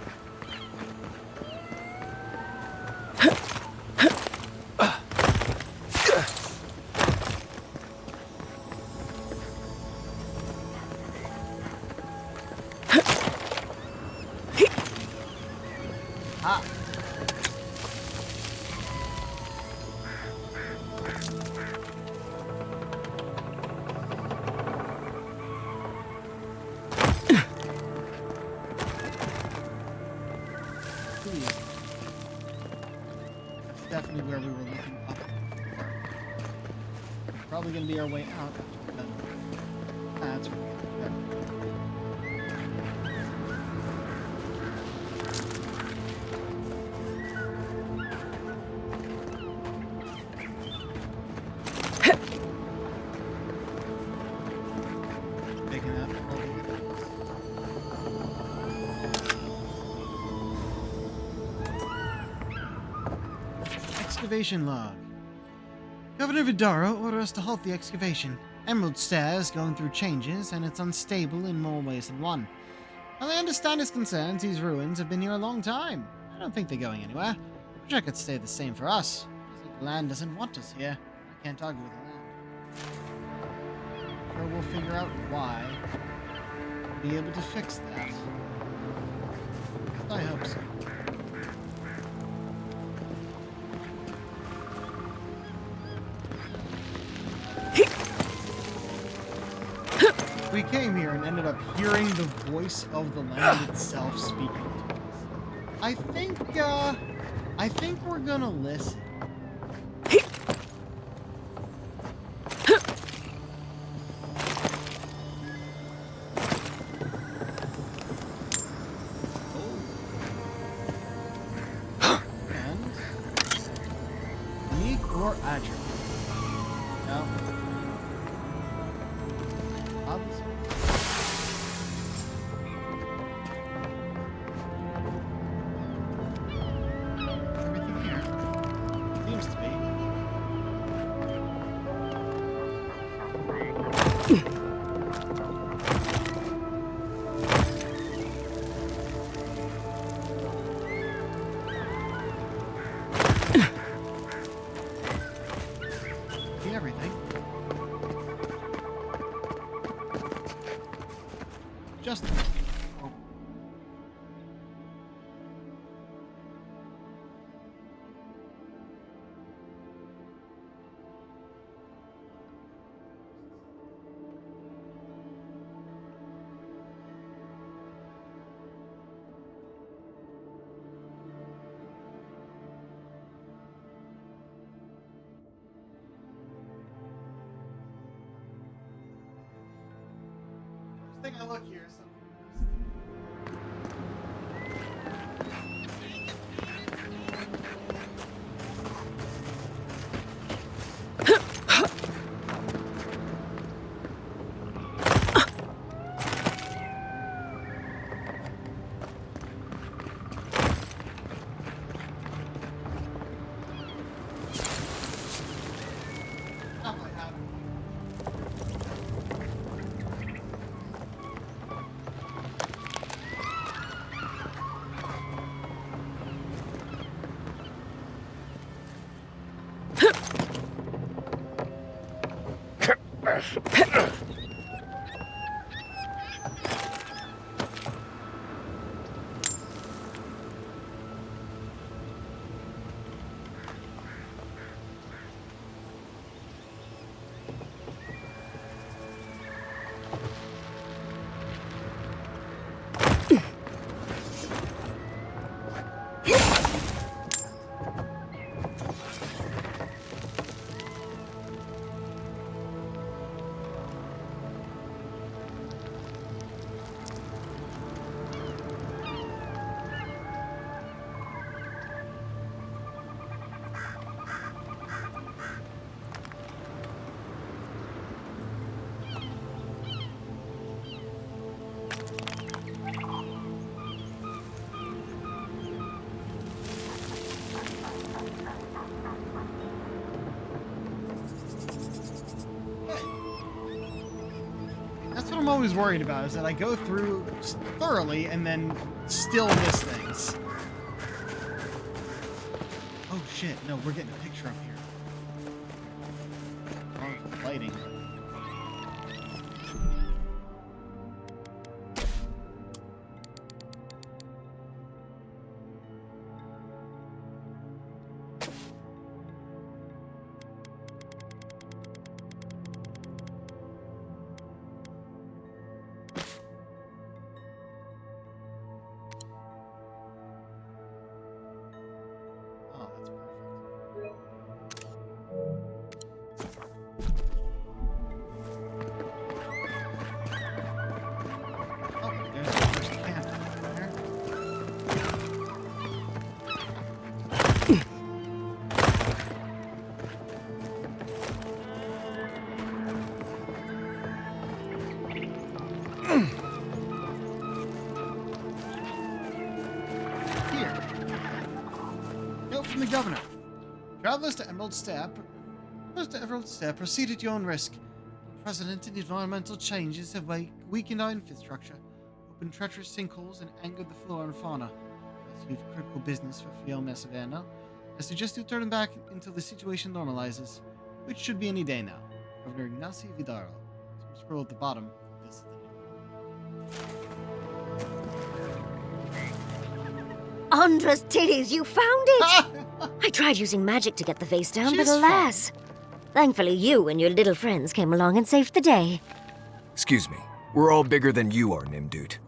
Ah. Definitely where we were looking up. gonna be our way out. That's right. Picking up. Excavation log. Governor Vidaro orders us to halt the excavation. Emerald Stairs going through changes, and it's unstable in more ways than one. While I understand his concerns, these ruins have been here a long time. I don't think they're going anywhere. Wish I could stay the same for us. It's like the land doesn't want us here. I can't argue with the land. Sure, we'll figure out why. Be able to fix that. I hope so. We came here and ended up hearing the voice of the land itself speaking to us. I think we're gonna listen. And unique or attribute? No. Obviously. Everything here seems to be. See everything. Just oh. First thing I look here is something. Not like that. That's what I'm always worried about, is that I go through thoroughly and then still miss things. Oh shit, no, we're getting a picture up here. Oh, lighting. Oh, that's perfect. Governor. Travelers to Emerald Step. Proceed at your own risk. Unprecedented environmental changes have weakened our infrastructure, opened treacherous sinkholes, and angered the flora and fauna. As you've critical business for Fielme Savannah, I suggest you turn back until the situation normalizes, which should be any day now. Governor Ignacio Vidaro. So scroll at the bottom. This is the Andra's titties, you found it! I tried using magic to get the vase down, but alas. Thankfully, you and your little friends came along and saved the day. Excuse me. We're all bigger than you are, Nimdude.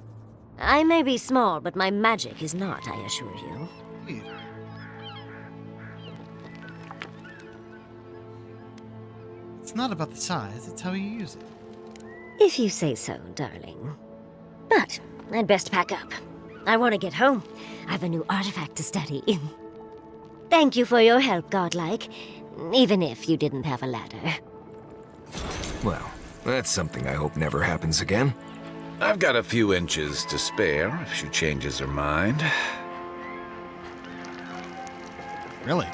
I may be small, but my magic is not, I assure you. Weird. It's not about the size, it's how you use it. If you say so, darling. But I'd best pack up. I want to get home. I have a new artifact to study. Thank you for your help, Godlike. Even if you didn't have a ladder. Well, that's something I hope never happens again. I've got a few inches to spare if she changes her mind. Really?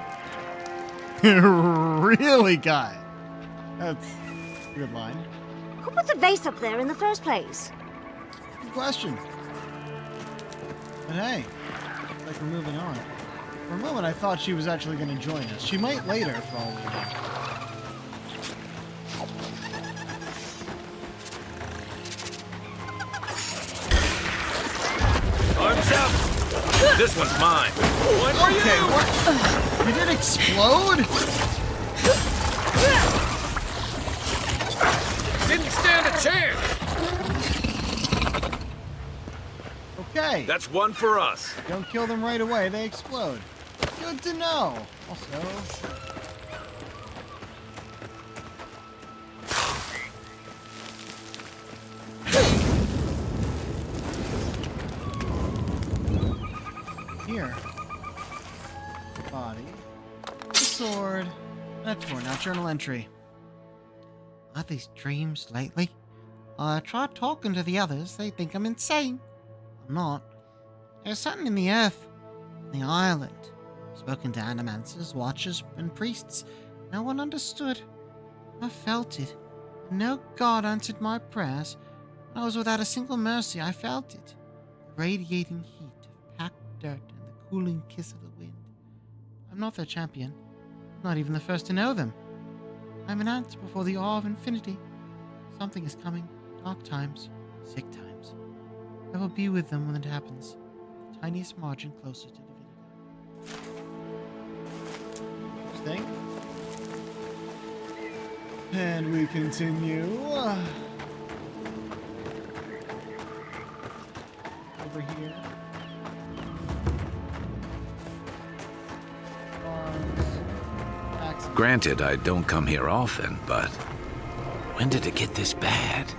Really, guy? That's a good line. Who put the vase up there in the first place? Good question. But hey, looks like we're moving on. For a moment, I thought she was actually going to join us. She might later, for all we know. Arms up! This one's mine. One for Okay, you! what? Did it explode? Didn't stand a chance! Okay. That's one for us. Don't kill them right away, they explode. Good to know. Also... Here. Body. The sword. And a torn out journal entry. Are these dreams lately? I tried talking to the others. They think I'm insane. I'm not. There's something in the earth. The island. Spoken to animancers, watchers, and priests. No one understood. I felt it. No god answered my prayers. When I was without a single mercy, I felt it. The radiating heat of packed dirt and the cooling kiss of the wind. I'm not their champion. Not even the first to know them. I'm an ant before the awe of infinity. Something is coming. Dark times. Sick times. I will be with them when it happens. The tiniest margin closer to divinity. Interesting. And we continue. Over here. Granted, I don't come here often, but when did it get this bad?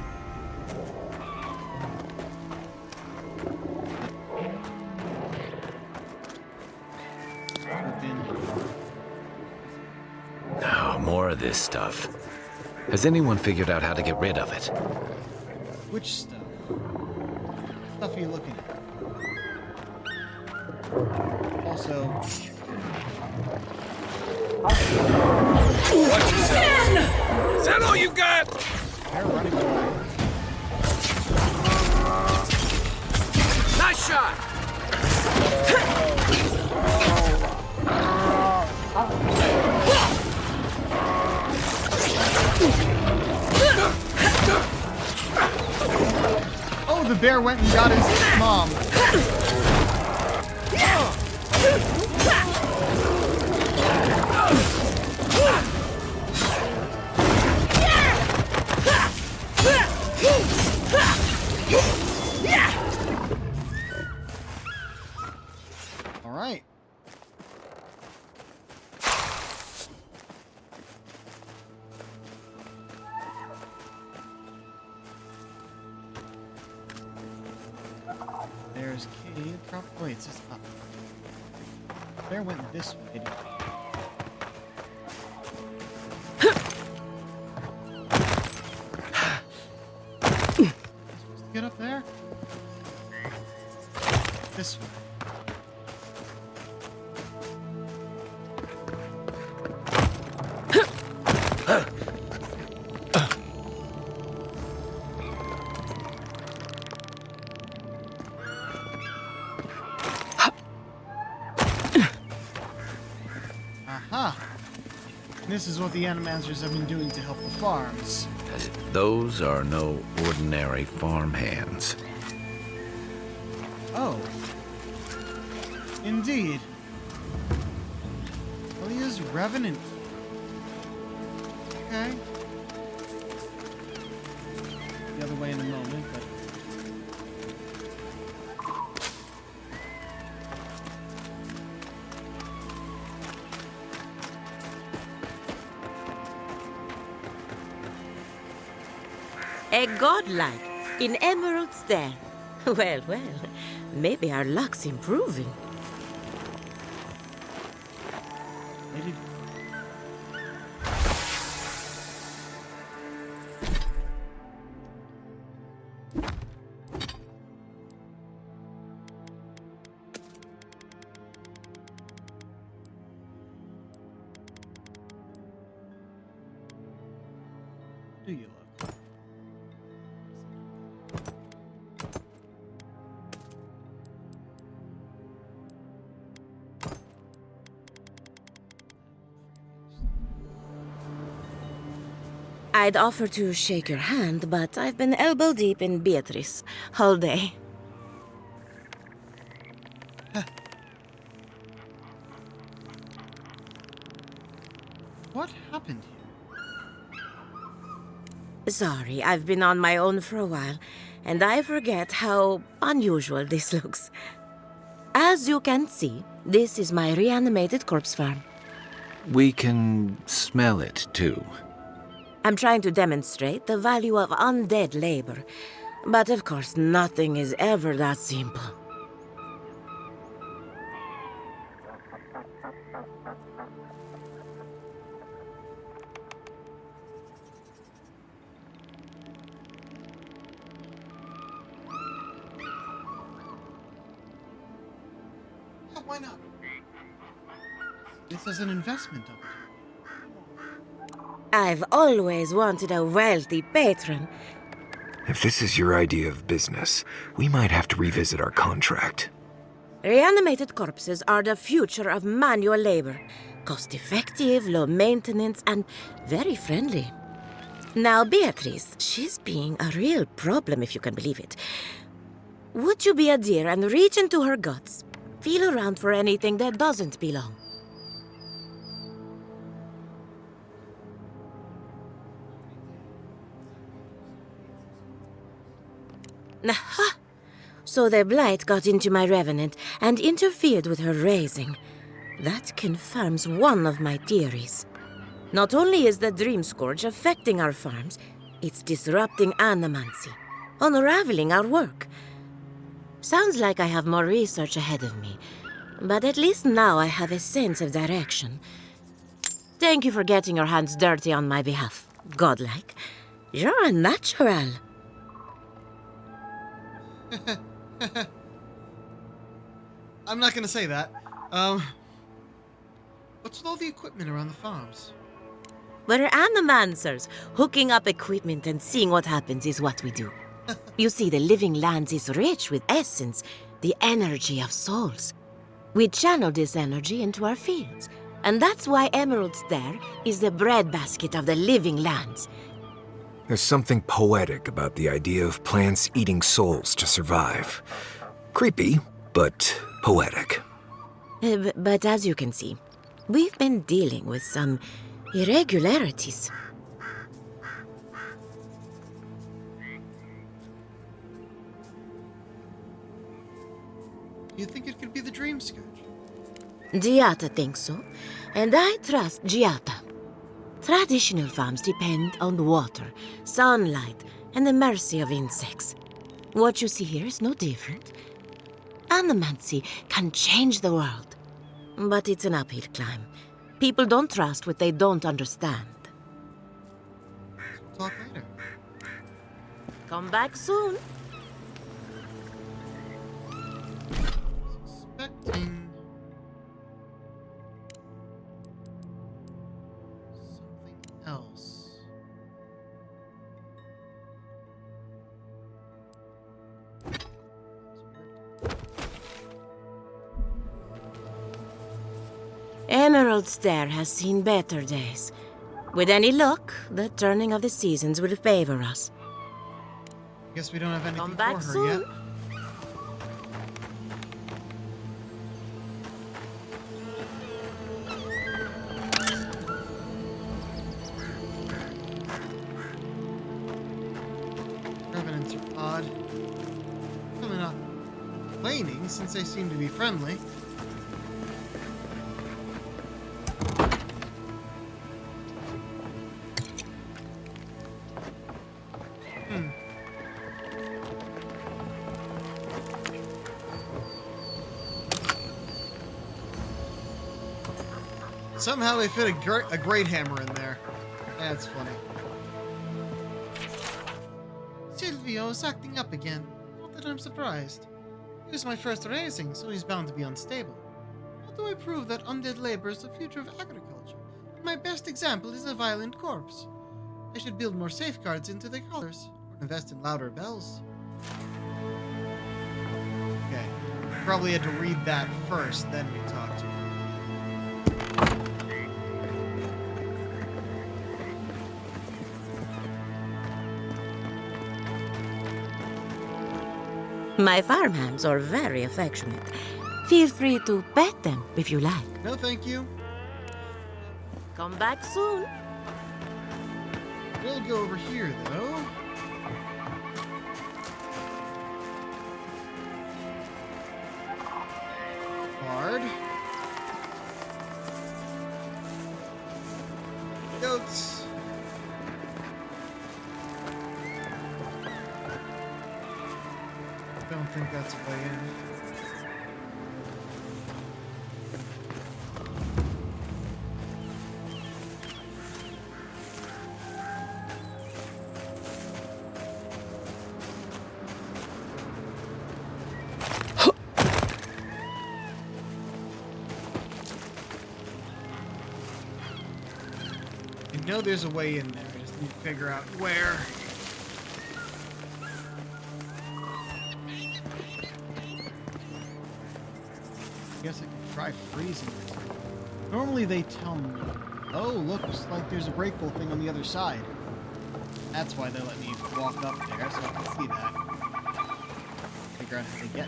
Oh, more of this stuff. Has anyone figured out how to get rid of it? Which stuff? Stuff are you looking at? Also... Watch yourself! Is that all you got? They're running away. Nice shot! Oh, the bear went and got his mom. All right. There's cave. Wait, it's just up. Bear went this way. Didn't he? Supposed to get up there? This way. This is what the animancers have been doing to help the farms. Those are no ordinary farm hands. Oh. Indeed. Elia's Revenant. Okay. The other way in a moment, but... A godlike in Emerald Stair. Well, well, maybe our luck's improving. Maybe... Do you look? I'd offer to shake your hand, but I've been elbow deep in Beatrice all day. What happened here? Sorry, I've been on my own for a while, and I forget how unusual this looks. As you can see, this is my reanimated corpse farm. We can smell it, too. I'm trying to demonstrate the value of undead labor, but of course nothing is ever that simple. Yeah, why not? This is an investment opportunity. I've always wanted a wealthy patron. If this is your idea of business, we might have to revisit our contract. Reanimated corpses are the future of manual labor. Cost-effective, low maintenance, and very friendly. Now, Beatrice, she's being a real problem, if you can believe it. Would you be a dear and reach into her guts? Feel around for anything that doesn't belong. Aha! So the blight got into my revenant and interfered with her raising. That confirms one of my theories. Not only is the Dream Scourge affecting our farms, it's disrupting animancy, unraveling our work. Sounds like I have more research ahead of me, but at least now I have a sense of direction. Thank you for getting your hands dirty on my behalf, godlike. You're a natural. I'm not gonna say that. What's with all the equipment around the farms? We're animancers. Hooking up equipment and seeing what happens is what we do. You see, the living lands is rich with essence, the energy of souls. We channel this energy into our fields, and that's why Emerald Stair is the breadbasket of the living lands. There's something poetic about the idea of plants eating souls to survive. Creepy, but poetic. But as you can see, we've been dealing with some irregularities. You think it could be the Dream Scourge? Giata thinks so, and I trust Giata. Traditional farms depend on water, sunlight, and the mercy of insects. What you see here is no different. Animancy can change the world, but it's an uphill climb. People don't trust what they don't understand. We'll talk later. Come back soon. Suspecting something else. Emerald Stair has seen better days. With any luck, the turning of the seasons will favor us. Guess we don't have anything Come for back her soon. yet. Revenants are odd. Certainly not complaining, since they seem to be friendly. Somehow they fit a great hammer in there. That's funny. Silvio's acting up again. Not that I'm surprised. He was my first raising, so he's bound to be unstable. How do I prove that undead labor is the future of agriculture? My best example is a violent corpse. I should build more safeguards into the colors, or invest in louder bells. Okay. Probably had to read that first, then we talk to him. My farmhands are very affectionate. Feel free to pet them if you like. No, thank you. Come back soon. We'll go over here, though. Bard. Goats. I don't think that's a way in. I know there's a way in there. I just need to figure out where. I guess I could try freezing it. Normally they tell me, oh, looks like there's a breakable thing on the other side. That's why they let me walk up there, so I can see that. Figure out how to get there.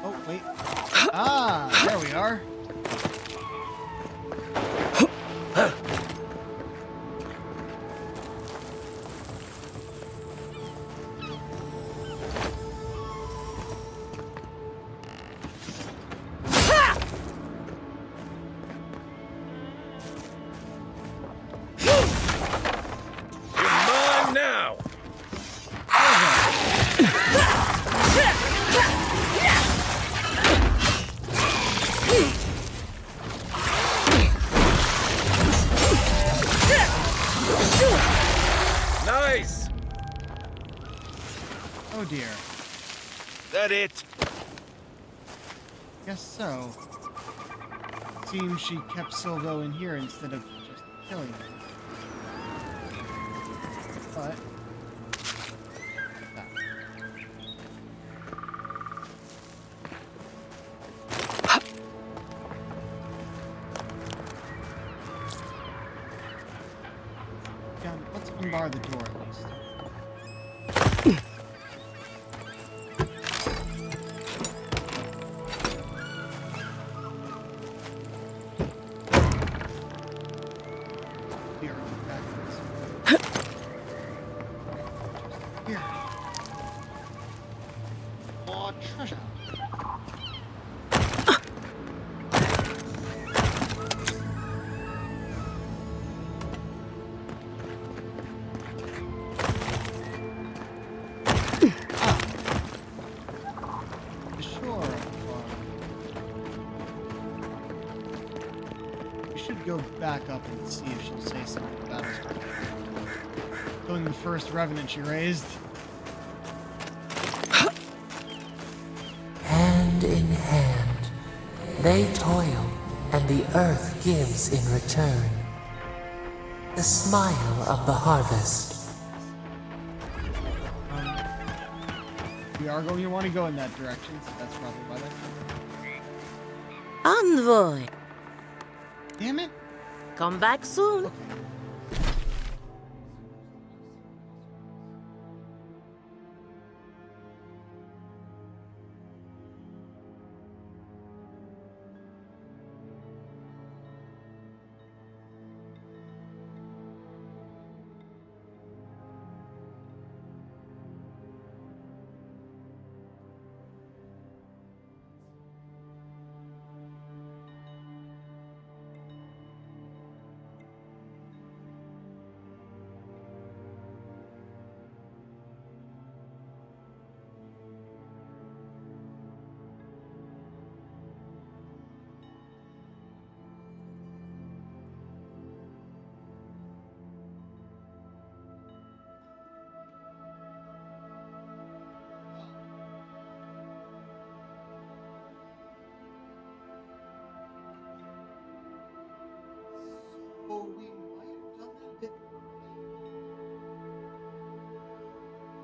Oh, wait. Ah, there we are. Nice! Oh dear. That it? Guess so. Seems she kept Silvo in here instead of just killing him. But... that. Yeah, let's unbar the door at least. Here, back this. Here. More treasure. Go back up and see if she'll say something about it. Killing the first revenant she raised. Hand in hand, they toil and the earth gives in return. The smile of the harvest. We are going to want to go in that direction, so that's probably why that. Envoy! Damn it! Come back soon. So we might have done that a bit.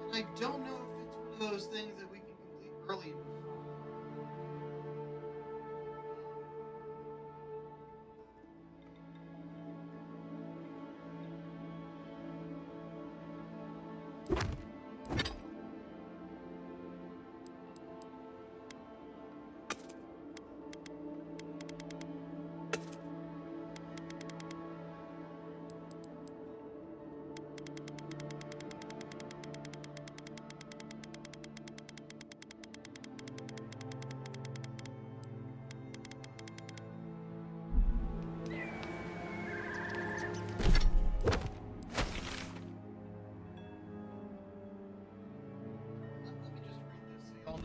And I don't know if it's one of those things that we can complete early before.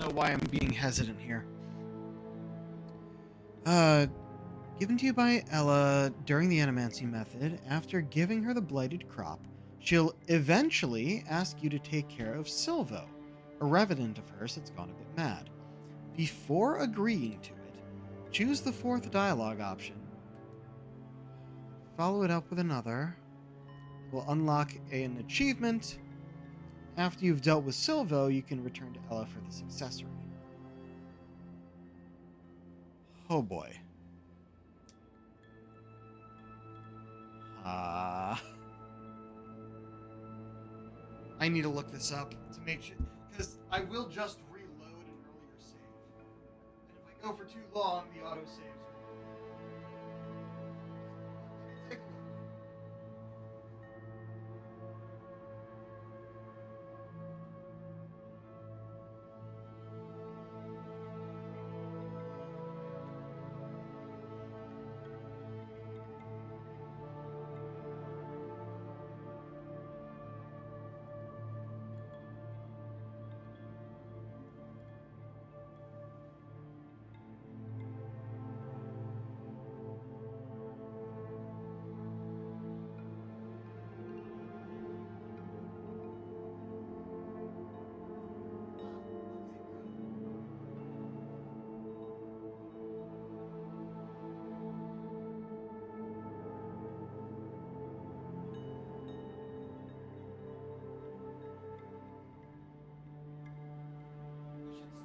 Know why I'm being hesitant here. Given to you by Ella during the animancy method, after giving her the blighted crop, she'll eventually ask you to take care of Silvo, a revenant of hers that's gone a bit mad. Before agreeing to it, choose the fourth dialogue option. Follow it up with another. It will unlock an achievement. After you've dealt with Silvo, you can return to Ella for this accessory. Oh boy. I need to look this up to make sure, because I will just reload an earlier save. And if I go for too long, the auto saves. Take a look.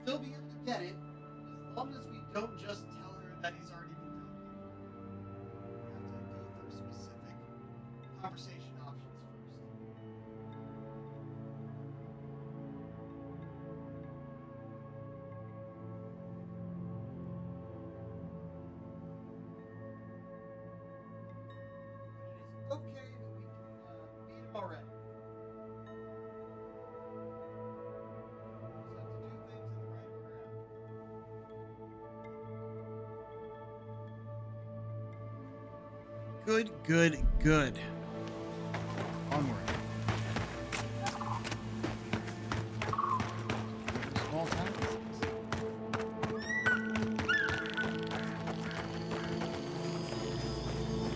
Still be able to get it as long as we don't just tell her that he's already been done. We have to go through specific conversation options first. But it is okay that we can beat him already. Good, good, good. Onward. Small towns.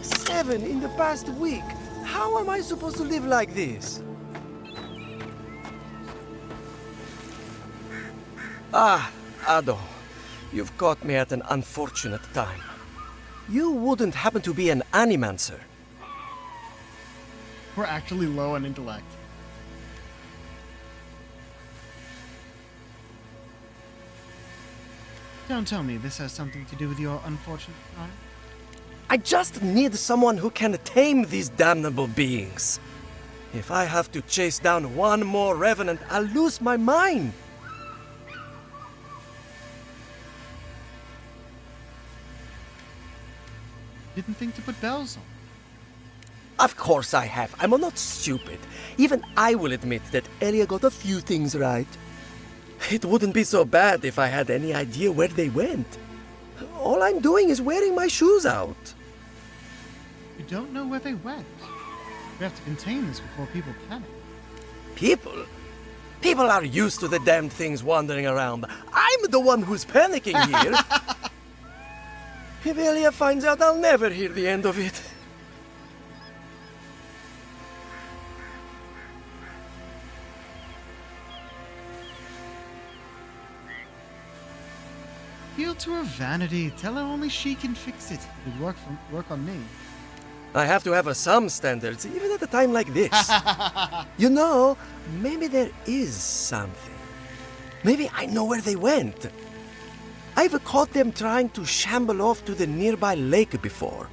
Seven in the past week. How am I supposed to live like this? Ah, Ado. You've caught me at an unfortunate time. You wouldn't happen to be an animancer? We're actually low on intellect. Don't tell me this has something to do with your unfortunate crime. I just need someone who can tame these damnable beings. If I have to chase down one more revenant, I'll lose my mind. Didn't think to put bells on. Of course I have. I'm not stupid. Even I will admit that Elia got a few things right. It wouldn't be so bad if I had any idea where they went. All I'm doing is wearing my shoes out. You don't know where they went. We have to contain this before people panic. People? People are used to the damned things wandering around. I'm the one who's panicking here. If Elia finds out, I'll never hear the end of it. Appeal to her vanity. Tell her only she can fix it. It would work on me. I have to have some standards, even at a time like this. You know, maybe there is something. Maybe I know where they went. I've caught them trying to shamble off to the nearby lake before.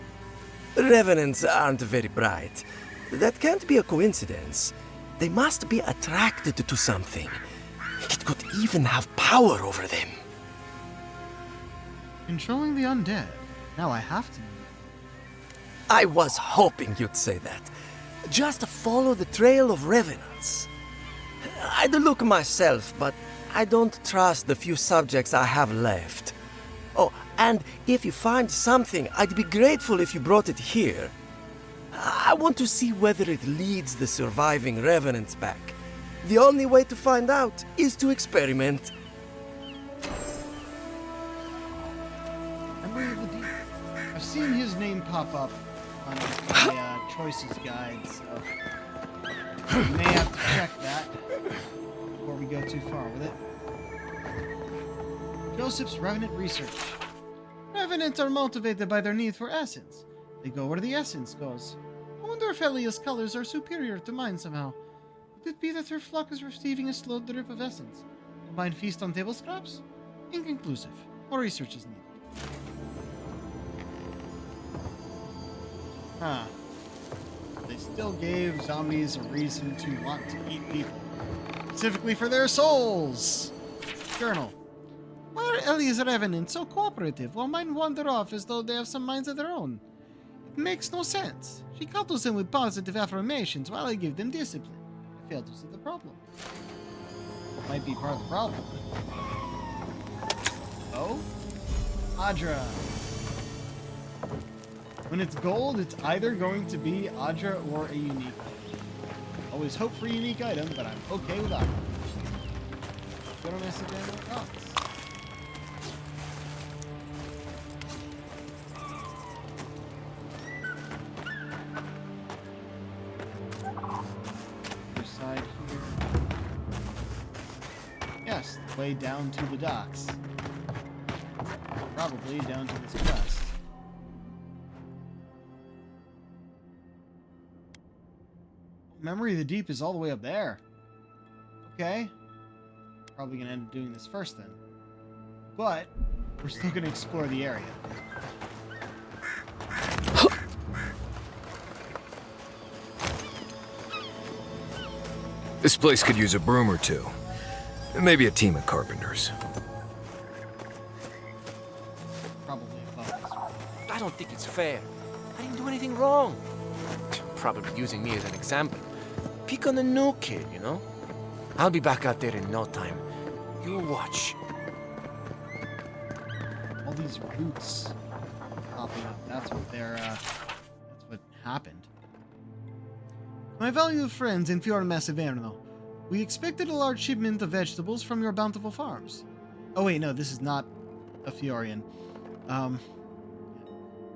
Revenants aren't very bright. That can't be a coincidence. They must be attracted to something. It could even have power over them. Controlling the undead. Now I have to. I was hoping you'd say that. Just follow the trail of revenants. I'd look myself, but I don't trust the few subjects I have left. Oh, and if you find something, I'd be grateful if you brought it here. I want to see whether it leads the surviving revenants back. The only way to find out is to experiment. Memory of the Deep. I've seen his name pop up on my choices guide, so we may have to check that before we go too far with it. Joseph's Revenant Research. Revenants are motivated by their need for essence. They go where the essence goes. I wonder if Elia's colors are superior to mine somehow. Could it be that her flock is receiving a slow drip of essence? Combined feast on table scraps? Inconclusive. More research is needed. Huh. They still gave zombies a reason to want to eat people. Specifically for their souls! Journal. Why are Elia's revenants so cooperative while mine wander off as though they have some minds of their own? It makes no sense. She coddles them with positive affirmations while I give them discipline. I fail to see the problem. Might be part of the problem. Oh? Adra. When it's gold, it's either going to be Adra or a unique item. Always hope for a unique item, but I'm okay with Adra. Go to Macedonia. Side here. Yes, the way down to the docks. Probably down to this quest. Memory of the Deep is all the way up there. Okay. Probably gonna end up doing this first then. But we're still gonna explore the area. This place could use a broom or two. Maybe a team of carpenters. Probably above us. I don't think it's fair. I didn't do anything wrong. Probably using me as an example. Pick on the new kid, you know? I'll be back out there in no time. You watch. All these roots popping up. That's what that's what happened. My valued friends in Fior Massiverno, we expected a large shipment of vegetables from your bountiful farms. Oh wait, no, this is not a Fiorian.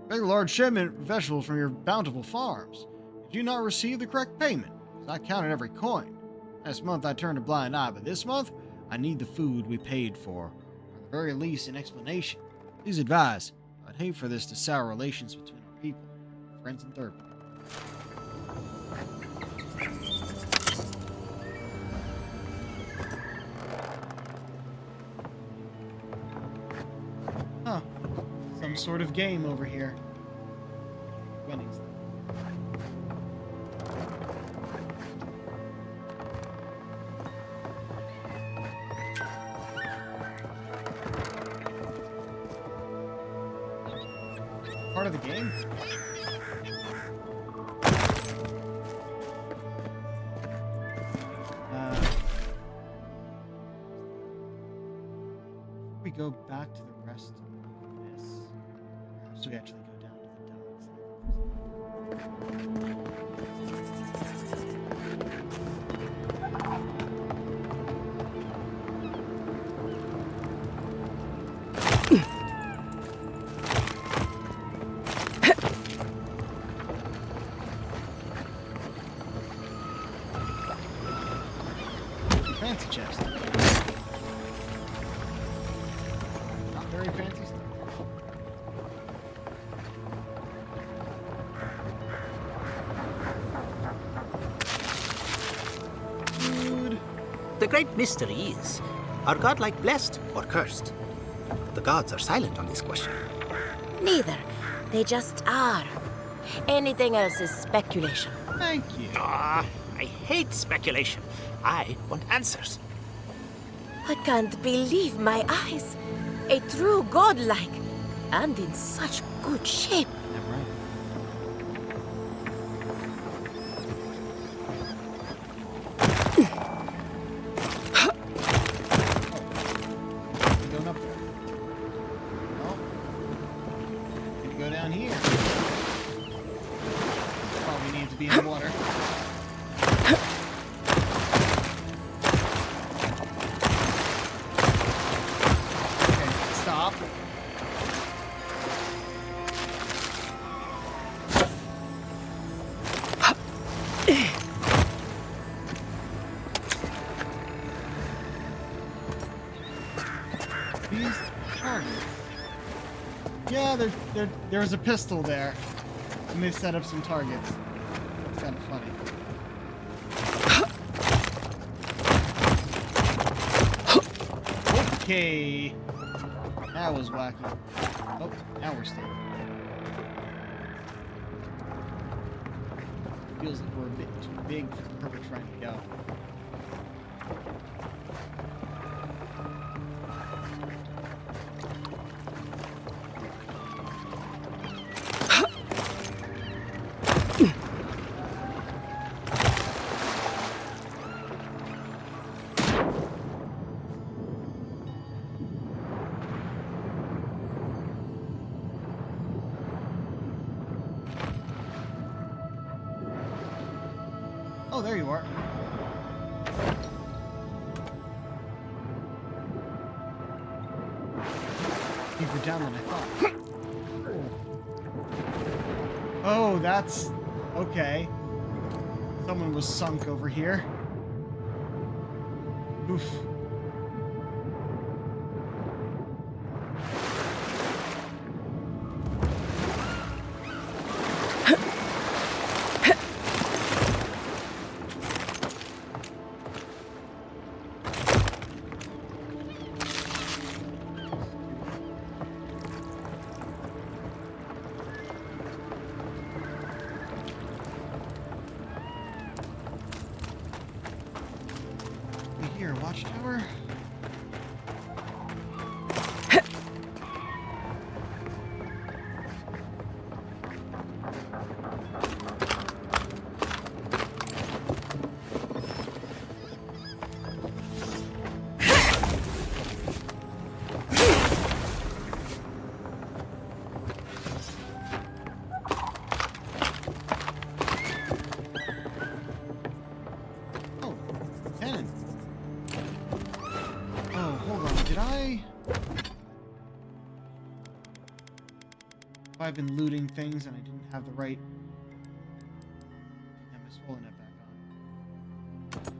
Very large shipment of vegetables from your bountiful farms. Did you not receive the correct payment? I counted every coin. Last month I turned a blind eye, but this month I need the food we paid for. Or at the very least, an explanation. Please advise, I'd hate for this to sour relations between our people, friends and third parties. Huh. Some sort of game over here. Winnings. Part of the game? We go back to the rest of this. Perhaps we actually go down to the fancy chest. Not very fancy stuff. Food. The great mystery is, are godlike blessed or cursed? The gods are silent on this question. Neither. They just are. Anything else is speculation. Thank you. Ah, I hate speculation. I want answers. I can't believe my eyes. A true godlike, and in such good shape. Yeah, right. Going up there. Oh. Gonna go down here. Probably need to be in the water. Okay, stop. These targets. Yeah, there's a pistol there. And they set up some targets. It's kind of funny. Okay. That was wacky. Oh, now we're stable. Feels like we're a bit too big for where we're trying to go. Oh, there you are. Deeper down than I thought. Oh, that's... okay. Someone was sunk over here. Oof. Here, watchtower. Oh, cannon. Oh, hold on. Did I... Have I been looting things and I didn't have the right... Have my swollen net back on.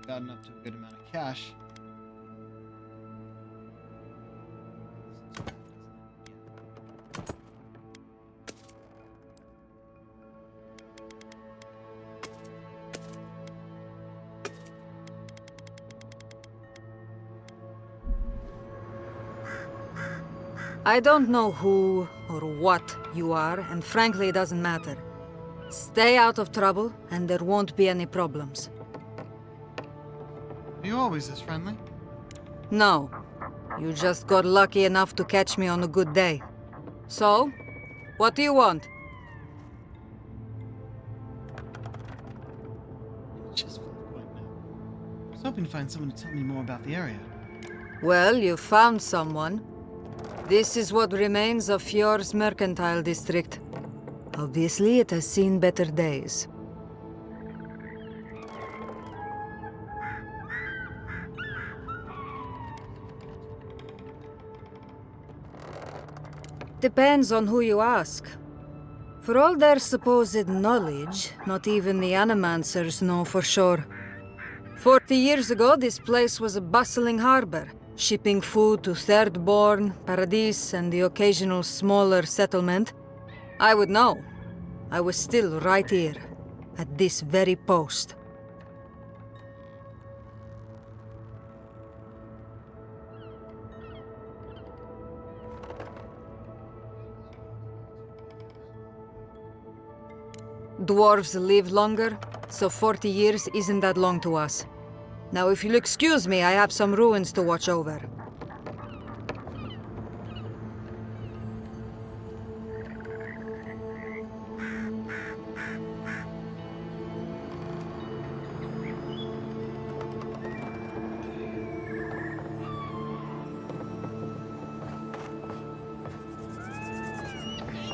gotten up to a good amount of cash. I don't know who or what you are, and frankly, it doesn't matter. Stay out of trouble, and there won't be any problems. Are you always this friendly? No. You just got lucky enough to catch me on a good day. So, what do you want? Just for the point now. I was hoping to find someone to tell me more about the area. Well, you found someone. This is what remains of Fjord's mercantile district. Obviously, it has seen better days. Depends on who you ask. For all their supposed knowledge, not even the Animancers know for sure. 40 years ago, this place was a bustling harbor, shipping food to Thirdborn, Paradis, and the occasional smaller settlement. I would know. I was still right here, at this very post. Dwarves live longer, so 40 years isn't that long to us. Now, if you'll excuse me, I have some ruins to watch over.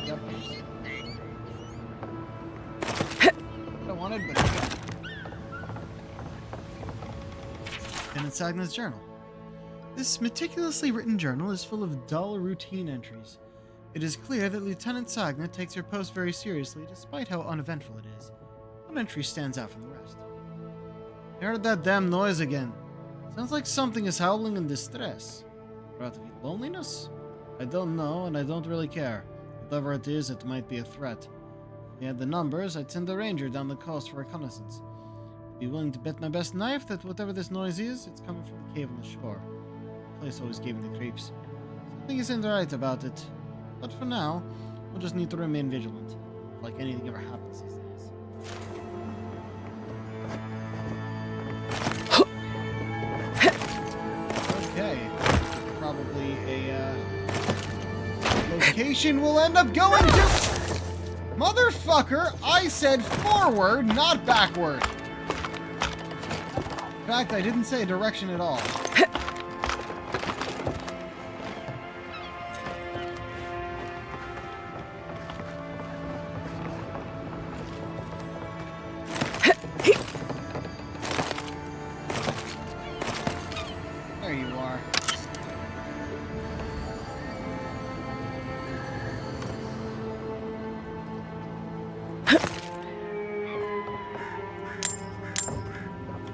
Yep. What I wanted, but I got it. Lieutenant Sagna's journal. This meticulously written journal is full of dull, routine entries. It is clear that Lieutenant Sagna takes her post very seriously, despite how uneventful it is. One entry stands out from the rest. I heard that damn noise again. Sounds like something is howling in distress. Or out of loneliness? I don't know, and I don't really care. Whatever it is, it might be a threat. If we had the numbers, I'd send a ranger down the coast for reconnaissance. I'd be willing to bet my best knife that whatever this noise is, it's coming from the cave on the shore. The place always gave me the creeps. Something isn't right about it. But for now, we'll just need to remain vigilant. Like anything ever happens these days. Okay. Probably a, location we'll end up going to... Motherfucker, I said forward, not backward. In fact, I didn't say direction at all. There you are.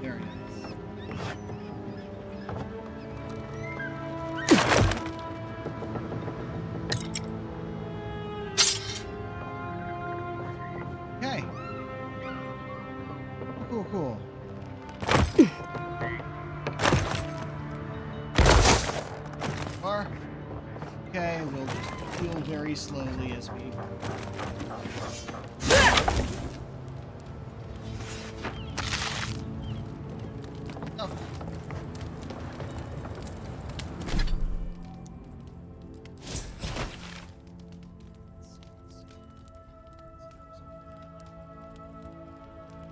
There it is. Okay. Cool, cool. Far. Okay, we'll just heal very slowly as we... Oh.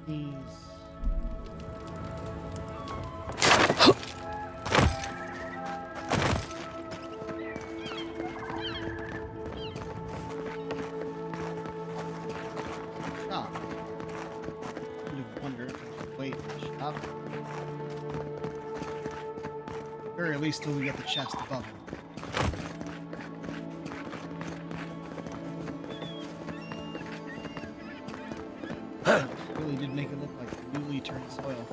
These... shop. I wonder if I should wait for the shop. At the very least till we get the chest above him. Really did make it look like newly turned soil.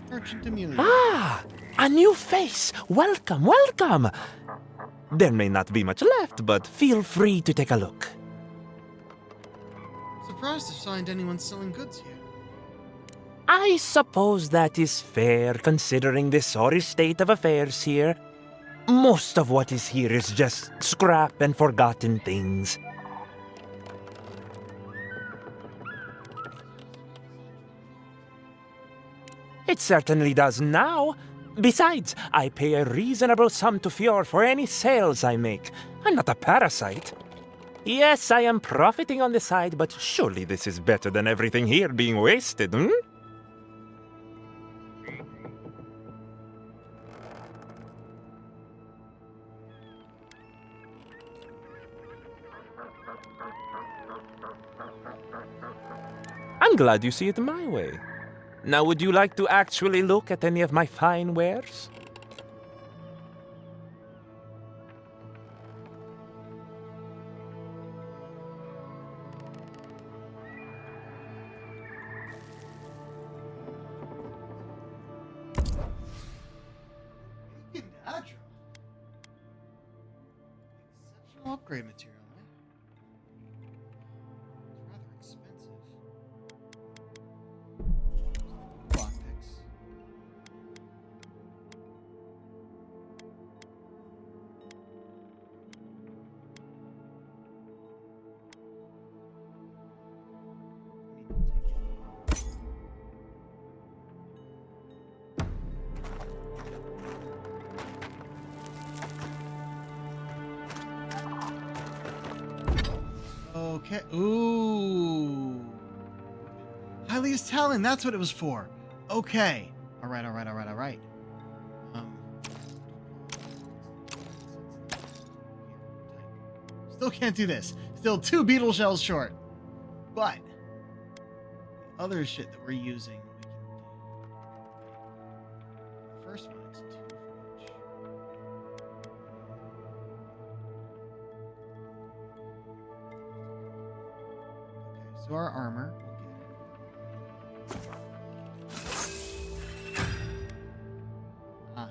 Merchant Amelia. Ah, a new face. Welcome, welcome. There may not be much left, but feel free to take a look. Surprised to find anyone selling goods here. I suppose that is fair, considering the sorry state of affairs here. Most of what is here is just scrap and forgotten things. It certainly does now. Besides, I pay a reasonable sum to Fjord for any sales I make. I'm not a parasite. Yes, I am profiting on the side, but surely this is better than everything here being wasted, hmm? I'm glad you see it my way. Now, would you like to actually look at any of my fine wares? Exceptional upgrade material, eh? It's rather expensive. Lockpicks. Okay. Ooh. Hylia's talent. That's what it was for. Okay. All right. Still can't do this. Still 2 beetle shells short. But the other shit that we're using, we can do. The first one is 2 for each. Okay, so our armor. Ah,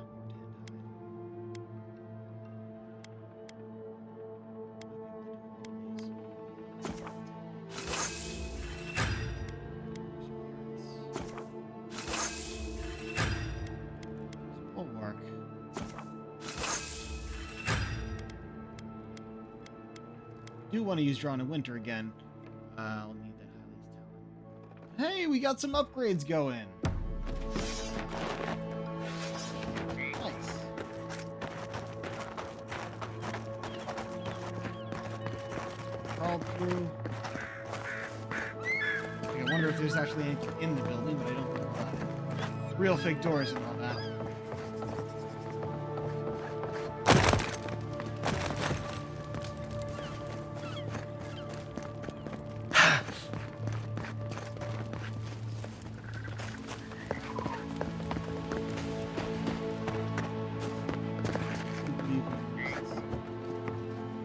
will work. Do want to use Drawn in Winter again. I'll need that Hylia's talent. Hey, we got some upgrades going. Nice. Crawled through. Okay, I wonder if there's actually anything in the building, but I don't think about it. Real fake doors and all that.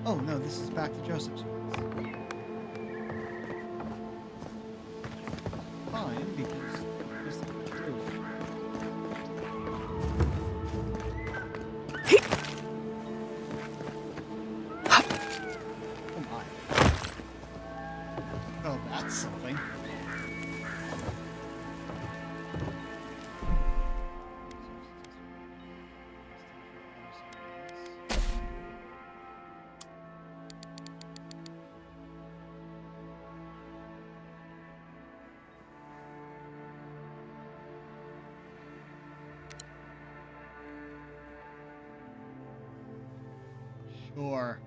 Oh no, this is back to Joseph's place. Fine, because this is the roof. Oh my. Oh, that's something. Sure.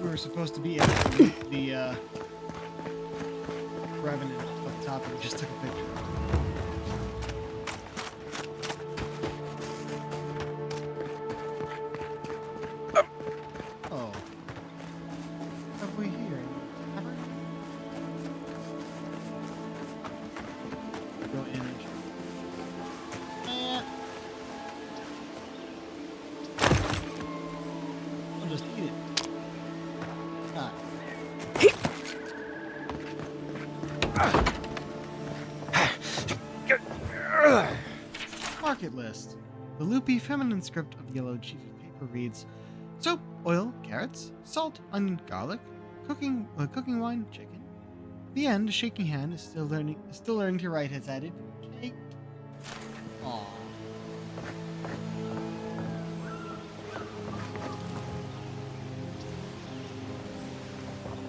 we were supposed to be at the Revenant up top, and we just took a picture. Oh. What have we here? Go in and I'll just eat it. Ah. Market list. The loopy feminine script of the yellow sheet of paper reads: soap, oil, carrots, salt, onion, garlic, cooking wine, chicken. The end, a shaking hand, is still learning to write, has added cake. Aww.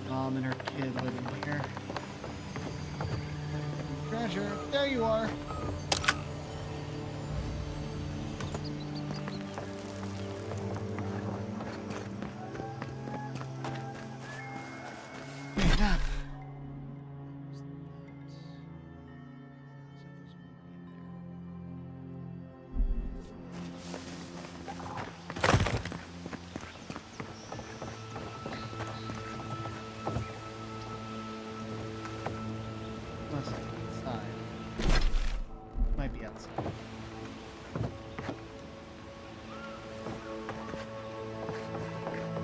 Mom and her kid living here. Treasure, there you are. Wait up. Might be outside.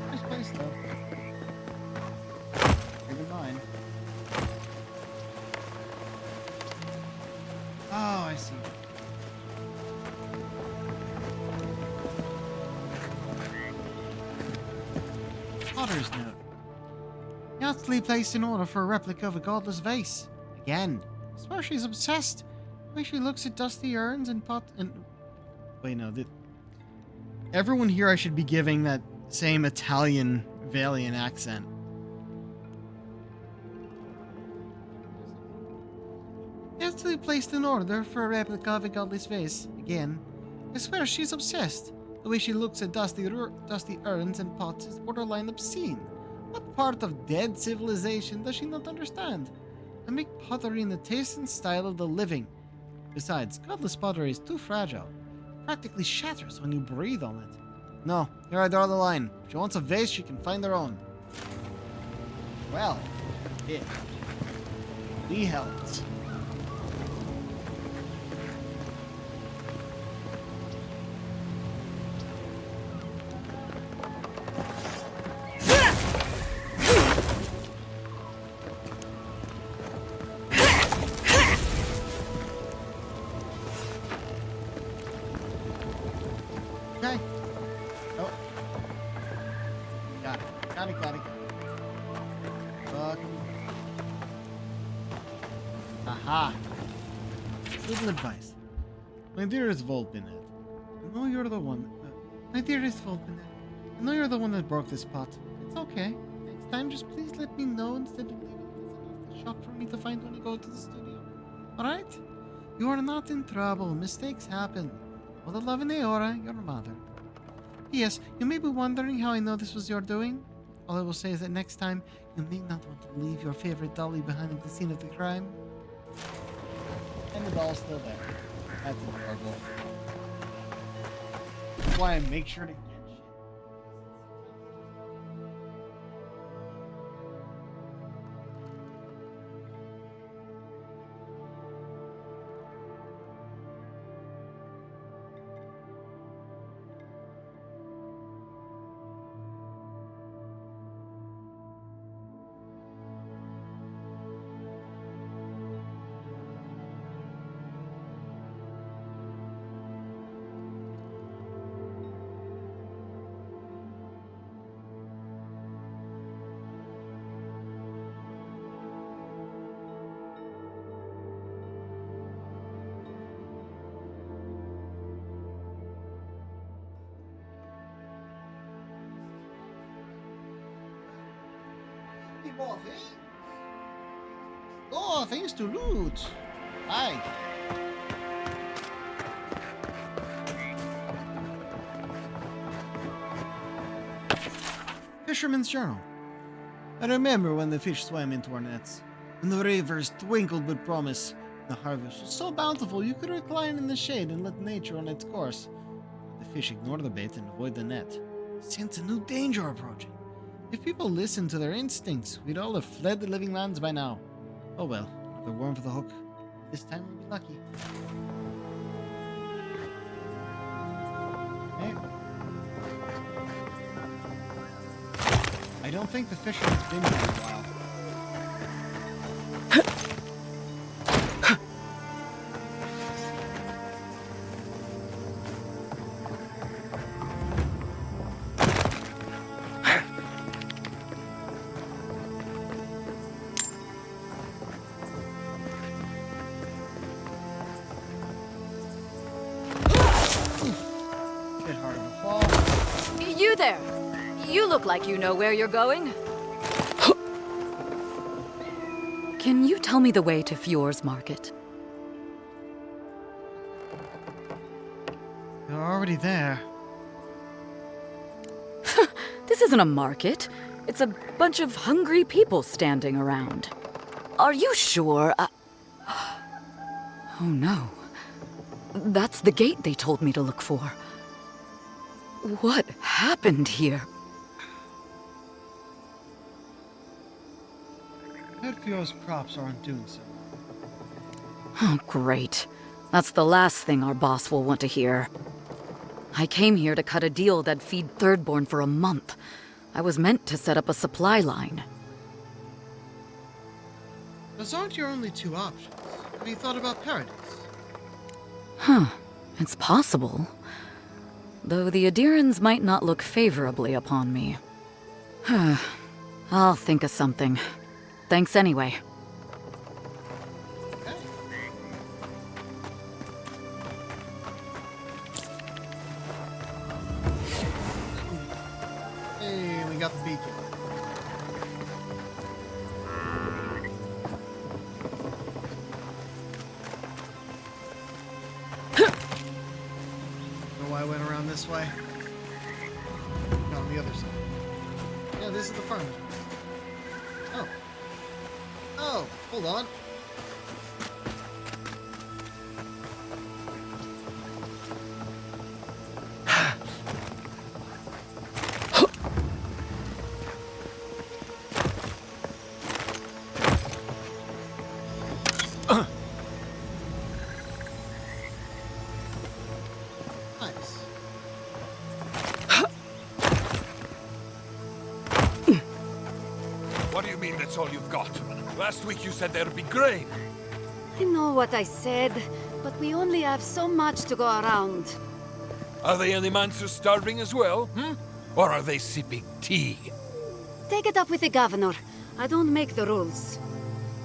Nice place though. Bigger than mine. Oh, I see. Potter's note. Yardley placed an order for a replica of a godless vase. Again. I swear she's obsessed. The way she looks at dusty urns and pot and... Wait, no. Everyone here I should be giving that same Italian Valiant accent. Yardley placed an order for a replica of a godless vase. Again. I swear she's obsessed. The way she looks at dusty urns and pots is borderline obscene. What part of dead civilization does she not understand? I make pottery in the taste and style of the living. Besides, godless pottery is too fragile. It practically shatters when you breathe on it. No, here I draw the line. If she wants a vase, she can find her own. Well, it helped. Okay. Oh. Got it. Fuck. Aha. Little advice. My dearest Volpinet, I know you're the one. My dearest Volpinet, I know you're the one that broke this pot. It's okay. Next time, just please let me know instead of leaving it as a shop for me to find when you go to the studio. Alright? You are not in trouble. Mistakes happen. All the love in Aora, your mother. P.S. You may be wondering how I know this was your doing. All I will say is that next time, you may not want to leave your favorite dolly behind at the scene of the crime. And the doll's still there. That's adorable. That's why I make sure to get shit. More things. Oh, things to loot. Hi. Fisherman's Journal. I remember when the fish swam into our nets, and the rivers twinkled with promise. The harvest was so bountiful you could recline in the shade and let nature on its course. The fish ignore the bait and avoid the net. Sense a new danger approaching. If people listened to their instincts, we'd all have fled the living lands by now. Oh well, another worm for the hook. This time we'll be lucky. Okay. I don't think the fisherman's been here in a while. Bit hard of a fall. You there! You look like you know where you're going. Can you tell me the way to Fjord's market? You're already there. This isn't a market. It's a bunch of hungry people standing around. Are you sure? Oh no. That's the gate they told me to look for. What happened here? Hedfjord's crops aren't doing so. Oh, great. That's the last thing our boss will want to hear. I came here to cut a deal that'd feed Thirdborn for a month. I was meant to set up a supply line. Those aren't your only two options. Have you thought about Paradise? Huh. It's possible. Though the Adirans might not look favorably upon me. I'll think of something. Thanks anyway. Hey, we got the beacon. Know why I went around this way? No, on the other side. Yeah, this is the farmer's market. Oh. Oh, hold on. Nice. What do you mean that's all you've got? Last week you said there'd be grain. I know what I said, but we only have so much to go around. Are the animancers starving as well, Or are they sipping tea? Take it up with the governor. I don't make the rules.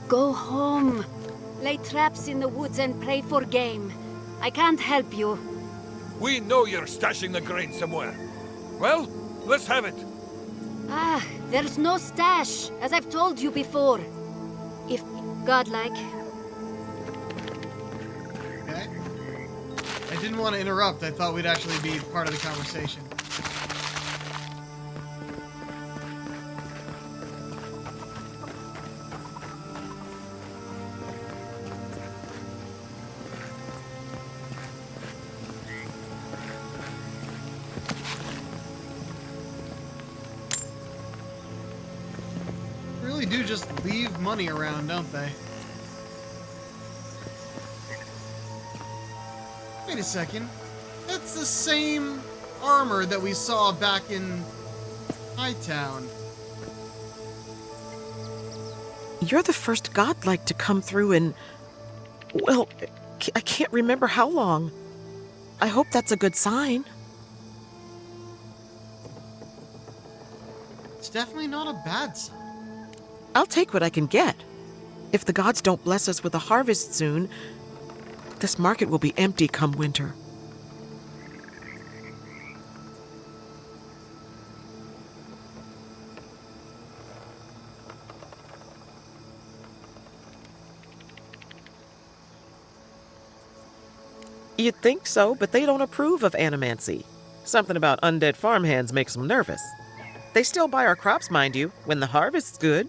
Go home. Lay traps in the woods and pray for game. I can't help you. We know you're stashing the grain somewhere. Well, let's have it. Ah, there's no stash, as I've told you before. If godlike. Okay. I didn't want to interrupt. I thought we'd actually be part of the conversation. Really do just leave money around, don't they? Wait a second. That's the same armor that we saw back in Hightown. You're the first godlike to come through in... well, I can't remember how long. I hope that's a good sign. It's definitely not a bad sign. I'll take what I can get. If the gods don't bless us with a harvest soon, this market will be empty come winter. You'd think so, but they don't approve of animancy. Something about undead farmhands makes them nervous. They still buy our crops, mind you, when the harvest's good.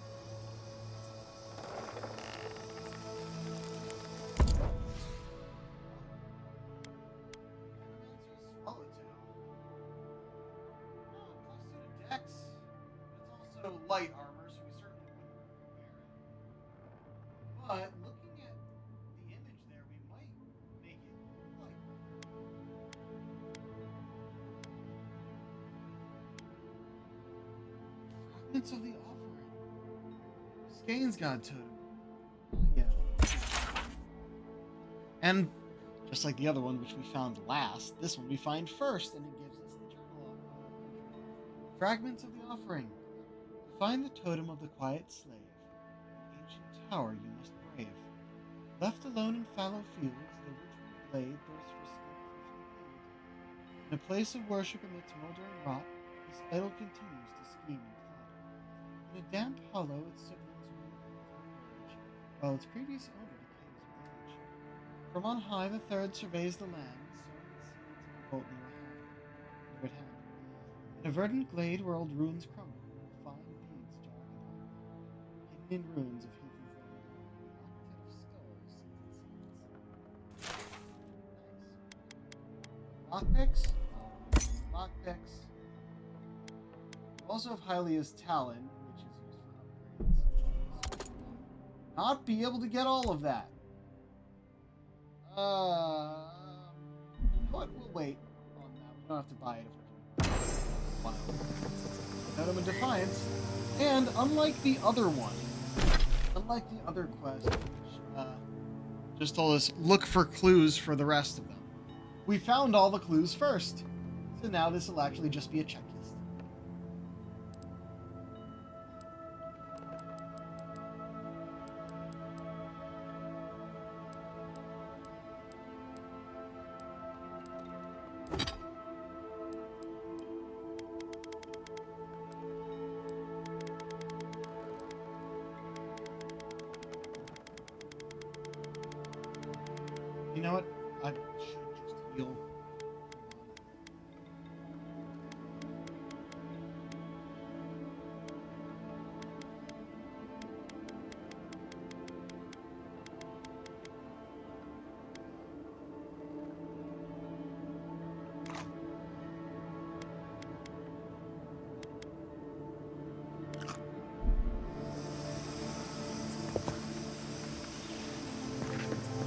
Also light armor, so we certainly wouldn't wear it. But looking at the image there, we might make it light. Fragments of the offering. Skane's god totem. Yeah. And just like the other one, which we found last, this one we find first, and it gives us the journal. Fragments of the offering. Find the totem of the quiet slave. The ancient tower you must brave. Left alone in fallow fields, the ritual blade thirsts for skin fresh and clean. In a place of worship amidst moldering rot, this idol continues to scheme and plot. In a damp hollow, its siblings weep and converge, while its previous owner decays with age. From on high, the third surveys the land, sowing the seeds of revolt near at hand. In a verdant glade where old ruins crumble, find deeds dark and ugly, hidden in ruins of heathens that live on the octave skulls since its seeds. Lockpicks? Lockpicks. We also have Hylia's Talon, which is used for upgrades. So not be able to get all of that. You know what? We'll wait on that. We don't have to buy it if we can. Wow. Totem of Defiance. And unlike the other one, unlike the other quest, which just told us look for clues for the rest of them, we found all the clues first. So now this will actually just be a checklist. You know what? I should just heal.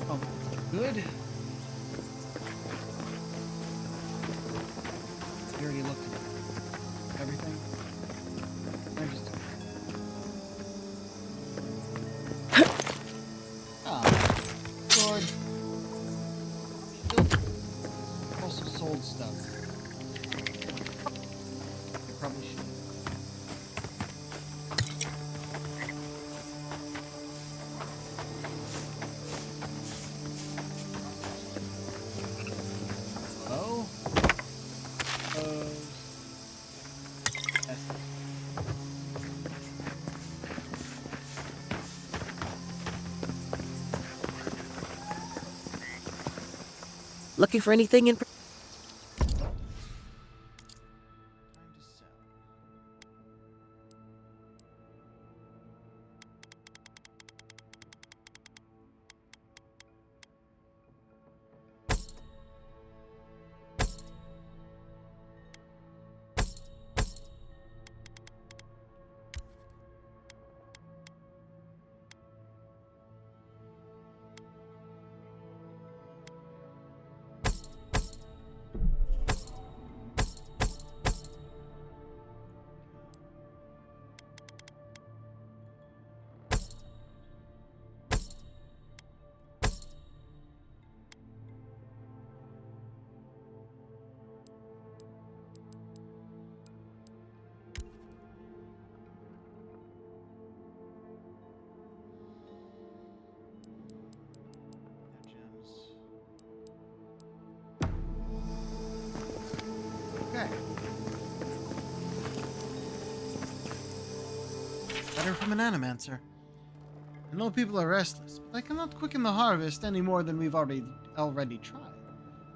Oh, good. You already looked at everything. I just. Lord. Also sold stuff. I probably should. Oh. Looking for anything in... Okay. Letter from an animancer. I know people are restless, but I cannot quicken the harvest any more than we've already tried.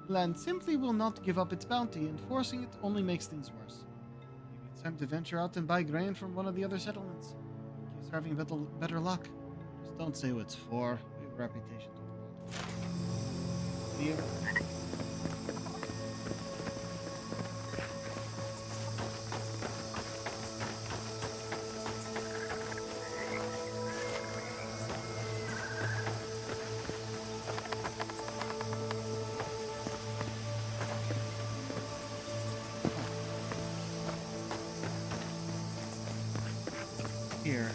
The land simply will not give up its bounty, and forcing it only makes things worse. Maybe it's time to venture out and buy grain from one of the other settlements. In case you're having better luck. Just don't say what it's for. We have a reputation to uphold. See you. Here.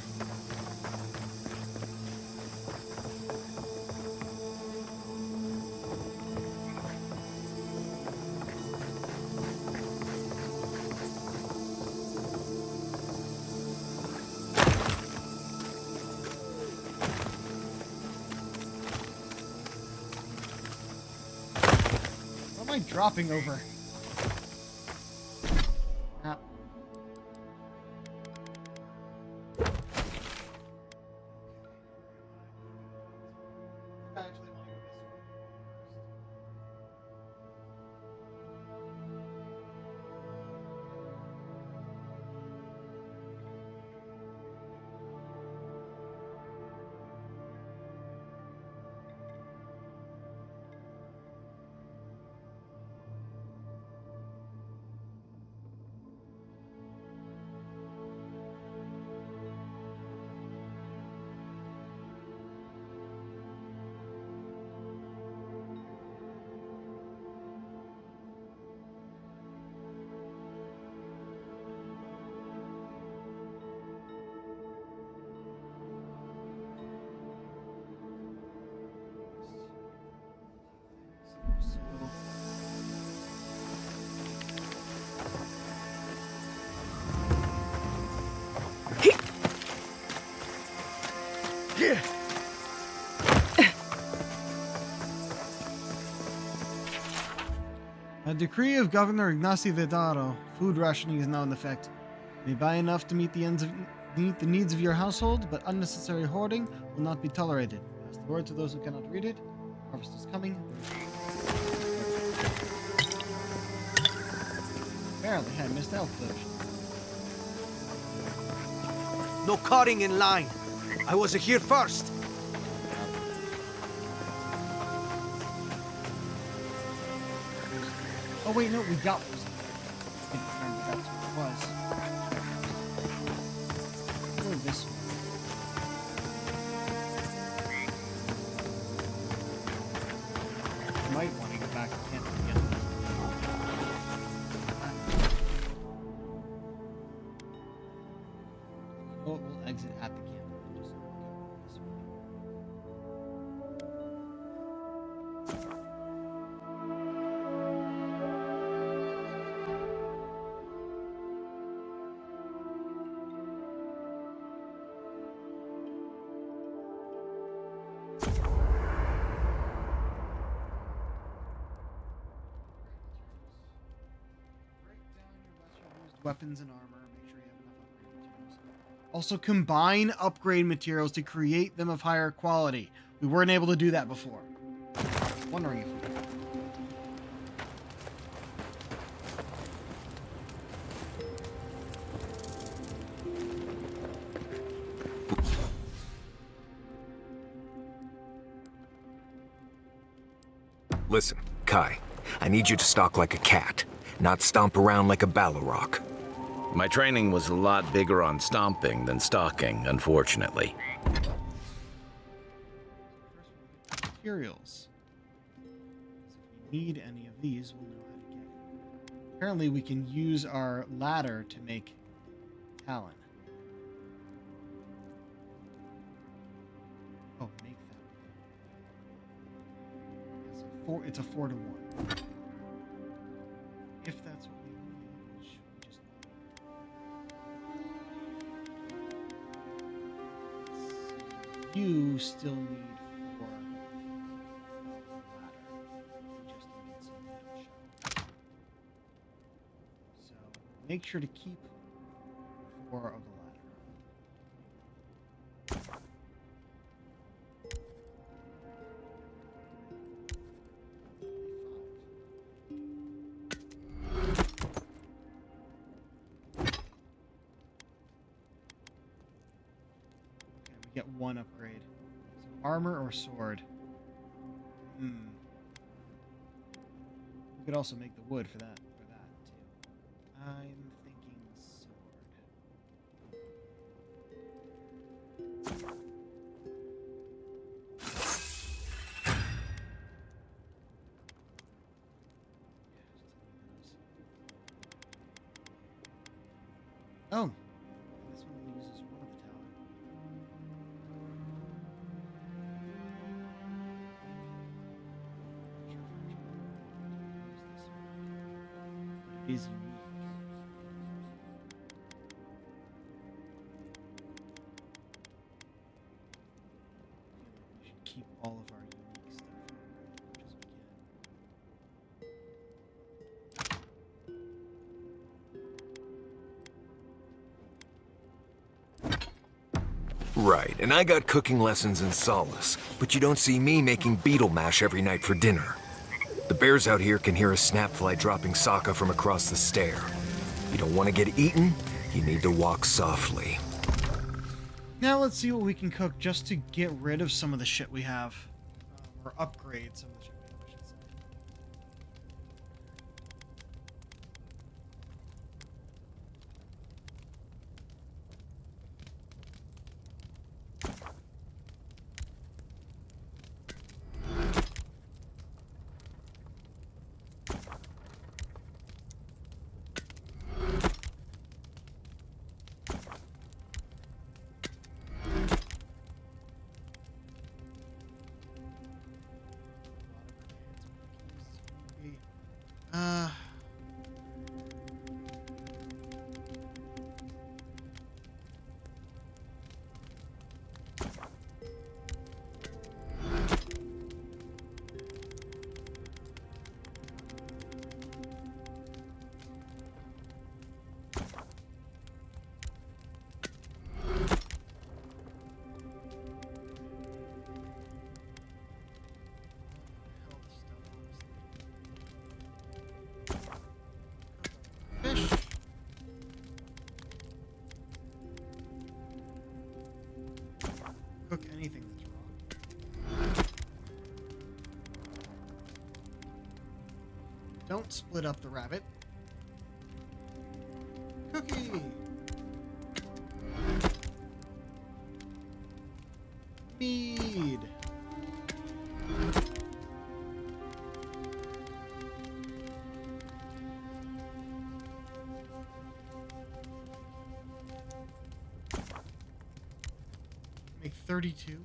What am I dropping over? Ah. A decree of Governor Ignacio Vedaro. Food rationing is now in effect. You may buy enough to meet the needs of your household, but unnecessary hoarding will not be tolerated. Pass the word to those who cannot read it. Harvest is coming. Apparently, I missed elf village. No cutting in line. I was here first. Oh wait, no, we got this. I didn't remember that's what it was. Or this one. I might want to go back to camp again. Oh, we'll exit at the camp and just go this way. Weapons and armor. Make sure you have enough upgrade materials. Also, combine upgrade materials to create them of higher quality. We weren't able to do that before. Wondering if we could. Listen, Kai, I need you to stalk like a cat, not stomp around like a Balrog. My training was a lot bigger on stomping than stalking, unfortunately. Materials. If we need any of these, we'll know how to get it. Apparently, we can use our ladder to make talon. Oh, make that. It's a 4 to 1. If that's what we need, which we just need. You still need 4 ladder. We just need some shell. So make sure to keep 4 of the ladder. get one upgrade. So armor or sword? We could also make the wood for that too. I'm thinking sword. Oh, this one only uses one of the tower. It is unique. We should keep all of our unique stuff as much as we Right, and I got cooking lessons in Solace, but you don't see me making beetle mash every night for dinner. The bears out here can hear a snapfly dropping Sokka from across the stair. You don't want to get eaten, you need to walk softly. Now let's see what we can cook just to get rid of some of the shit we have. Or upgrade some of the shit we have, I should say. Fish. Cook anything that's raw. Don't split up the rabbit. Cookie. Mead. Make 32.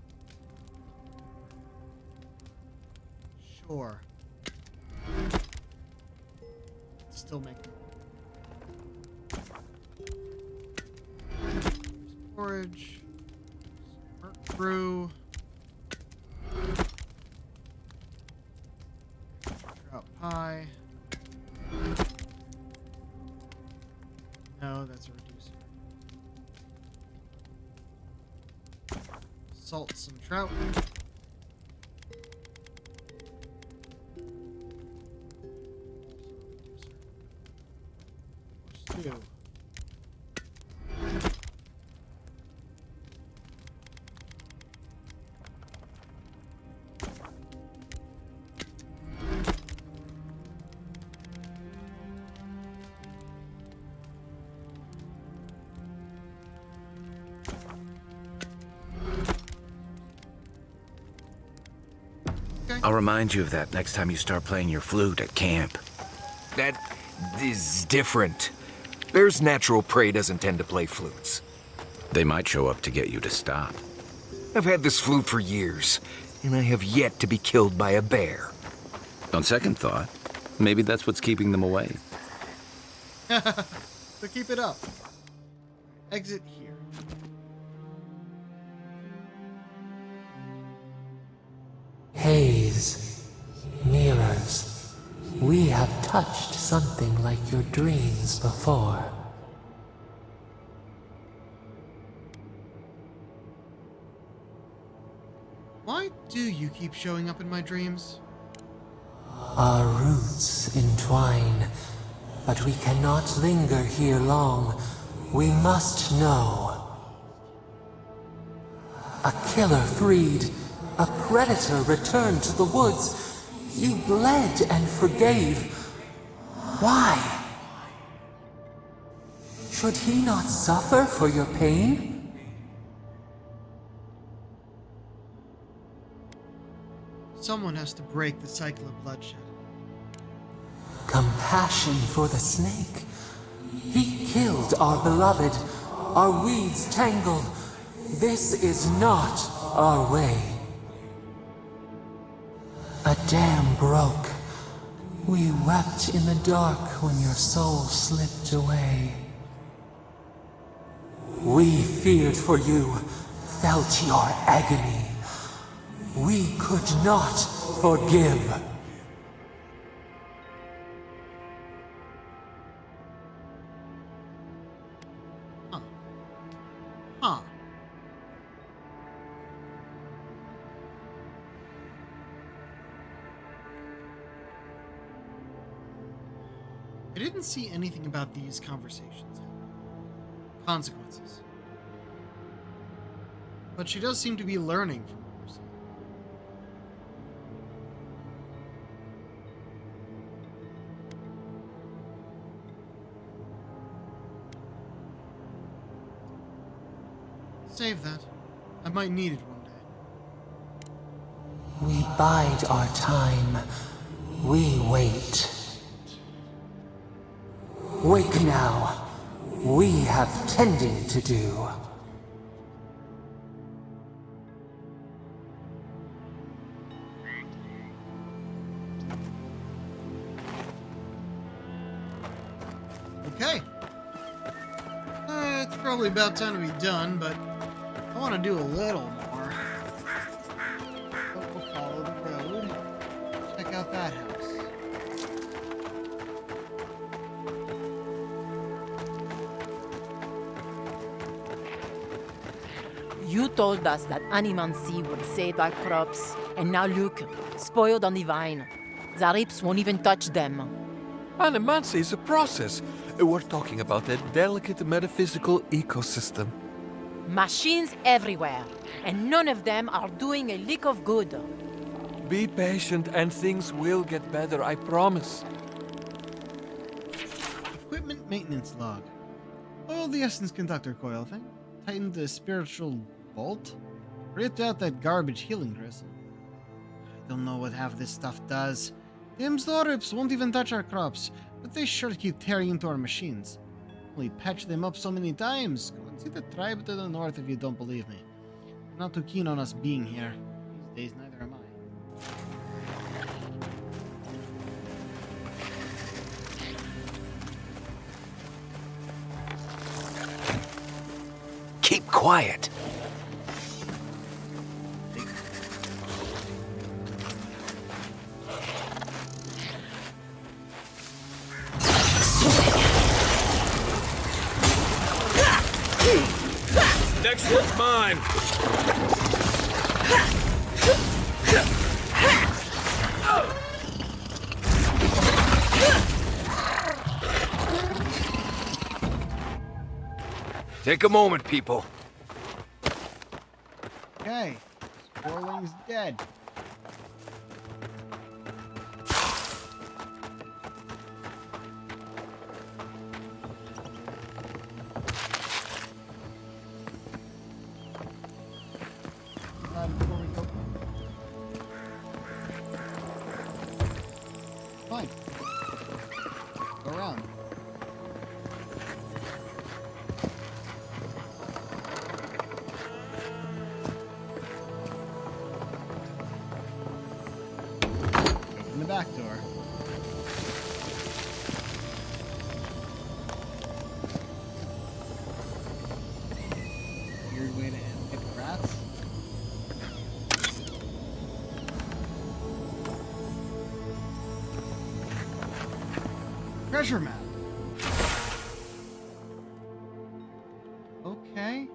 Sure. Still make porridge. Merc brew. Trout pie. No, that's a reducer. Salt some trout. Stew. I'll remind you of that next time you start playing your flute at camp. That is different. Bear's natural prey doesn't tend to play flutes. They might show up to get you to stop. I've had this flute for years, and I have yet to be killed by a bear. On second thought, maybe that's what's keeping them away. So keep it up. Exit here. Haze, mirrors, we have touched something like your dreams before. Why do you keep showing up in my dreams? Our roots entwine, but we cannot linger here long. We must know. A killer freed. A predator returned to the woods. You bled and forgave. Why? Should he not suffer for your pain? Someone has to break the cycle of bloodshed. Compassion for the snake. He killed our beloved. Our weeds tangled. This is not our way. A dam broke. We wept in the dark when your soul slipped away. We feared for you, felt your agony. We could not forgive. Huh. I didn't see anything about these conversations. Consequences. But she does seem to be learning from what we're seeing. Save that. I might need it one day. We bide our time. We wait. Wake now. We have tending to do. Okay. It's probably about time to be done, but I want to do a little more. So we'll follow the road. Check out that house. You told us that animancy would save our crops, and now look, spoiled on the vine. Zarips won't even touch them. Animancy is a process. We're talking about a delicate metaphysical ecosystem. Machines everywhere, and none of them are doing a lick of good. Be patient and things will get better, I promise. Equipment maintenance log. Oil the essence conductor coil thing. Tighten the spiritual bolt. Ripped out that garbage healing crystal. I don't know what half this stuff does. Them Zorips won't even touch our crops, but they sure keep tearing into our machines. We patch them up so many times. Go and see the tribe to the north if you don't believe me. They're not too keen on us being here. These days, neither am I. Keep quiet. Next one's mine. Take a moment, people. Okay. Sporling's dead. Before we go. Fine. Go around. Open the back door. Weird way to hit rats. Treasure map. Okay.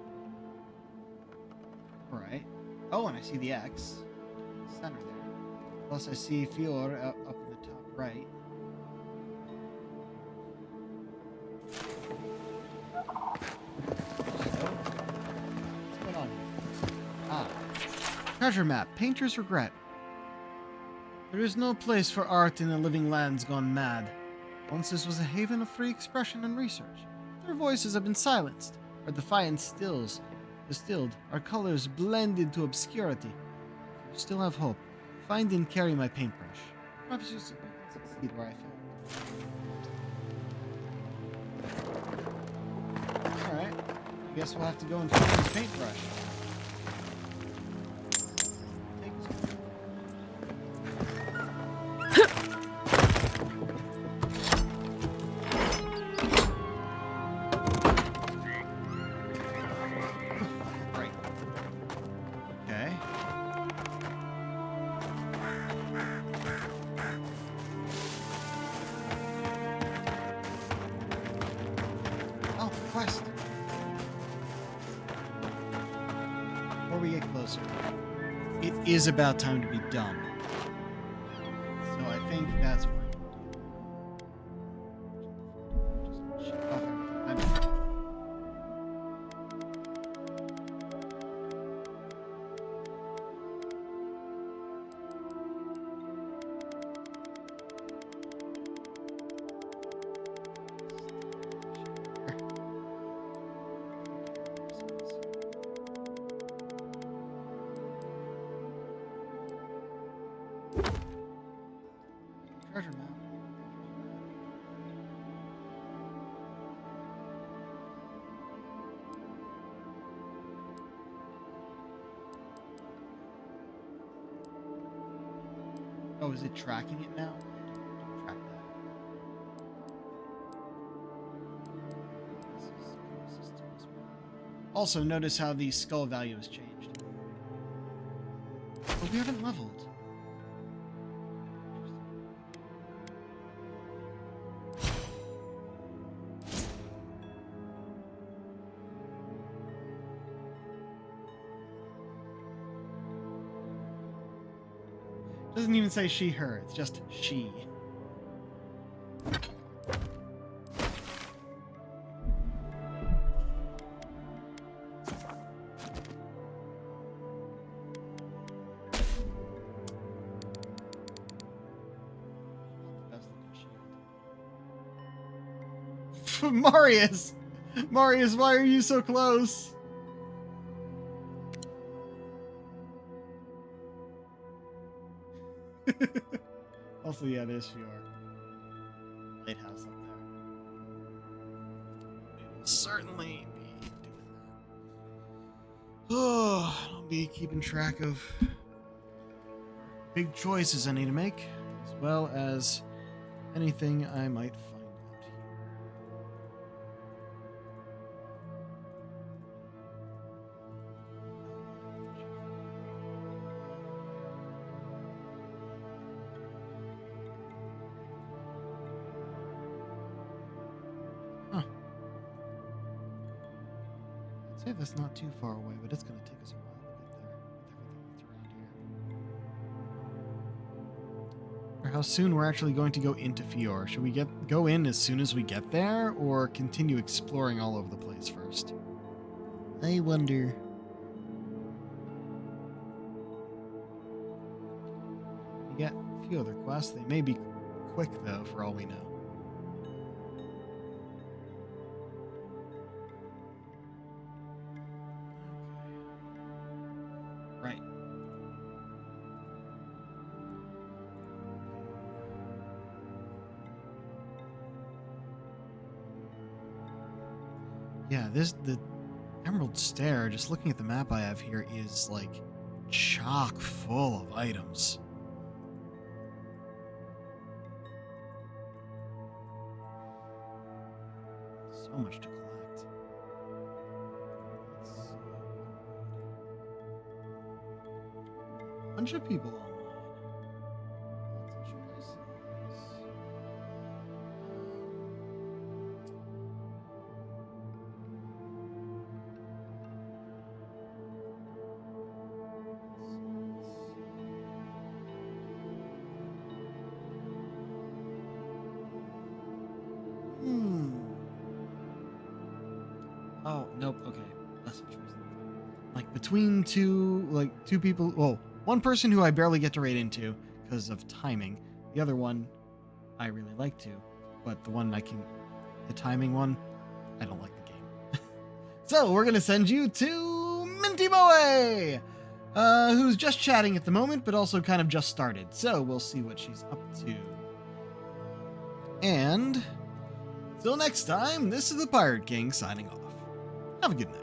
Right. Oh, and I see the X. Center there. Plus I see Fior up in the top right. What's going on here? Ah. Treasure map. Painter's regret. There is no place for art in the living lands gone mad. Once this was a haven of free expression and research. Their voices have been silenced. Our defiance distilled. Our colors blended to obscurity. If you still have hope, find and carry my paintbrush. Perhaps you can succeed where I failed. Alright. I guess we'll have to go and find his paintbrush. It is about time to be done. So I think that's what just shut off everything. Treasure map. Oh, is it tracking it now? Track that. Also, notice how the skull value has changed. But we haven't leveled. Doesn't even say she, her. It's just she. Marius! Marius, why are you so close? Also, yeah, there's your lighthouse up there. We will certainly be doing that. Oh, I'll be keeping track of big choices I need to make, as well as anything I might find out here. I'd say that's not too far away, but it's going to take us a while to get there with everything that's around here. Or how soon we're actually going to go into Fior. Should we go in as soon as we get there, or continue exploring all over the place first? I wonder. We get a few other quests. They may be quick, though, for all we know. Right. Yeah, the Emerald Stair, just looking at the map I have here, is like chock full of items. So much to collect. Bunch of people online. Lots of choices. Oh, nope, okay. Less choice. Like between two people. Well, one person who I barely get to raid into because of timing. The other one I really like to, but the timing one, I don't like the game. So we're gonna send you to Minty Boy, who's just chatting at the moment, but also kind of just started. So we'll see what she's up to. And till next time, this is the Pirate King signing off. Have a good night.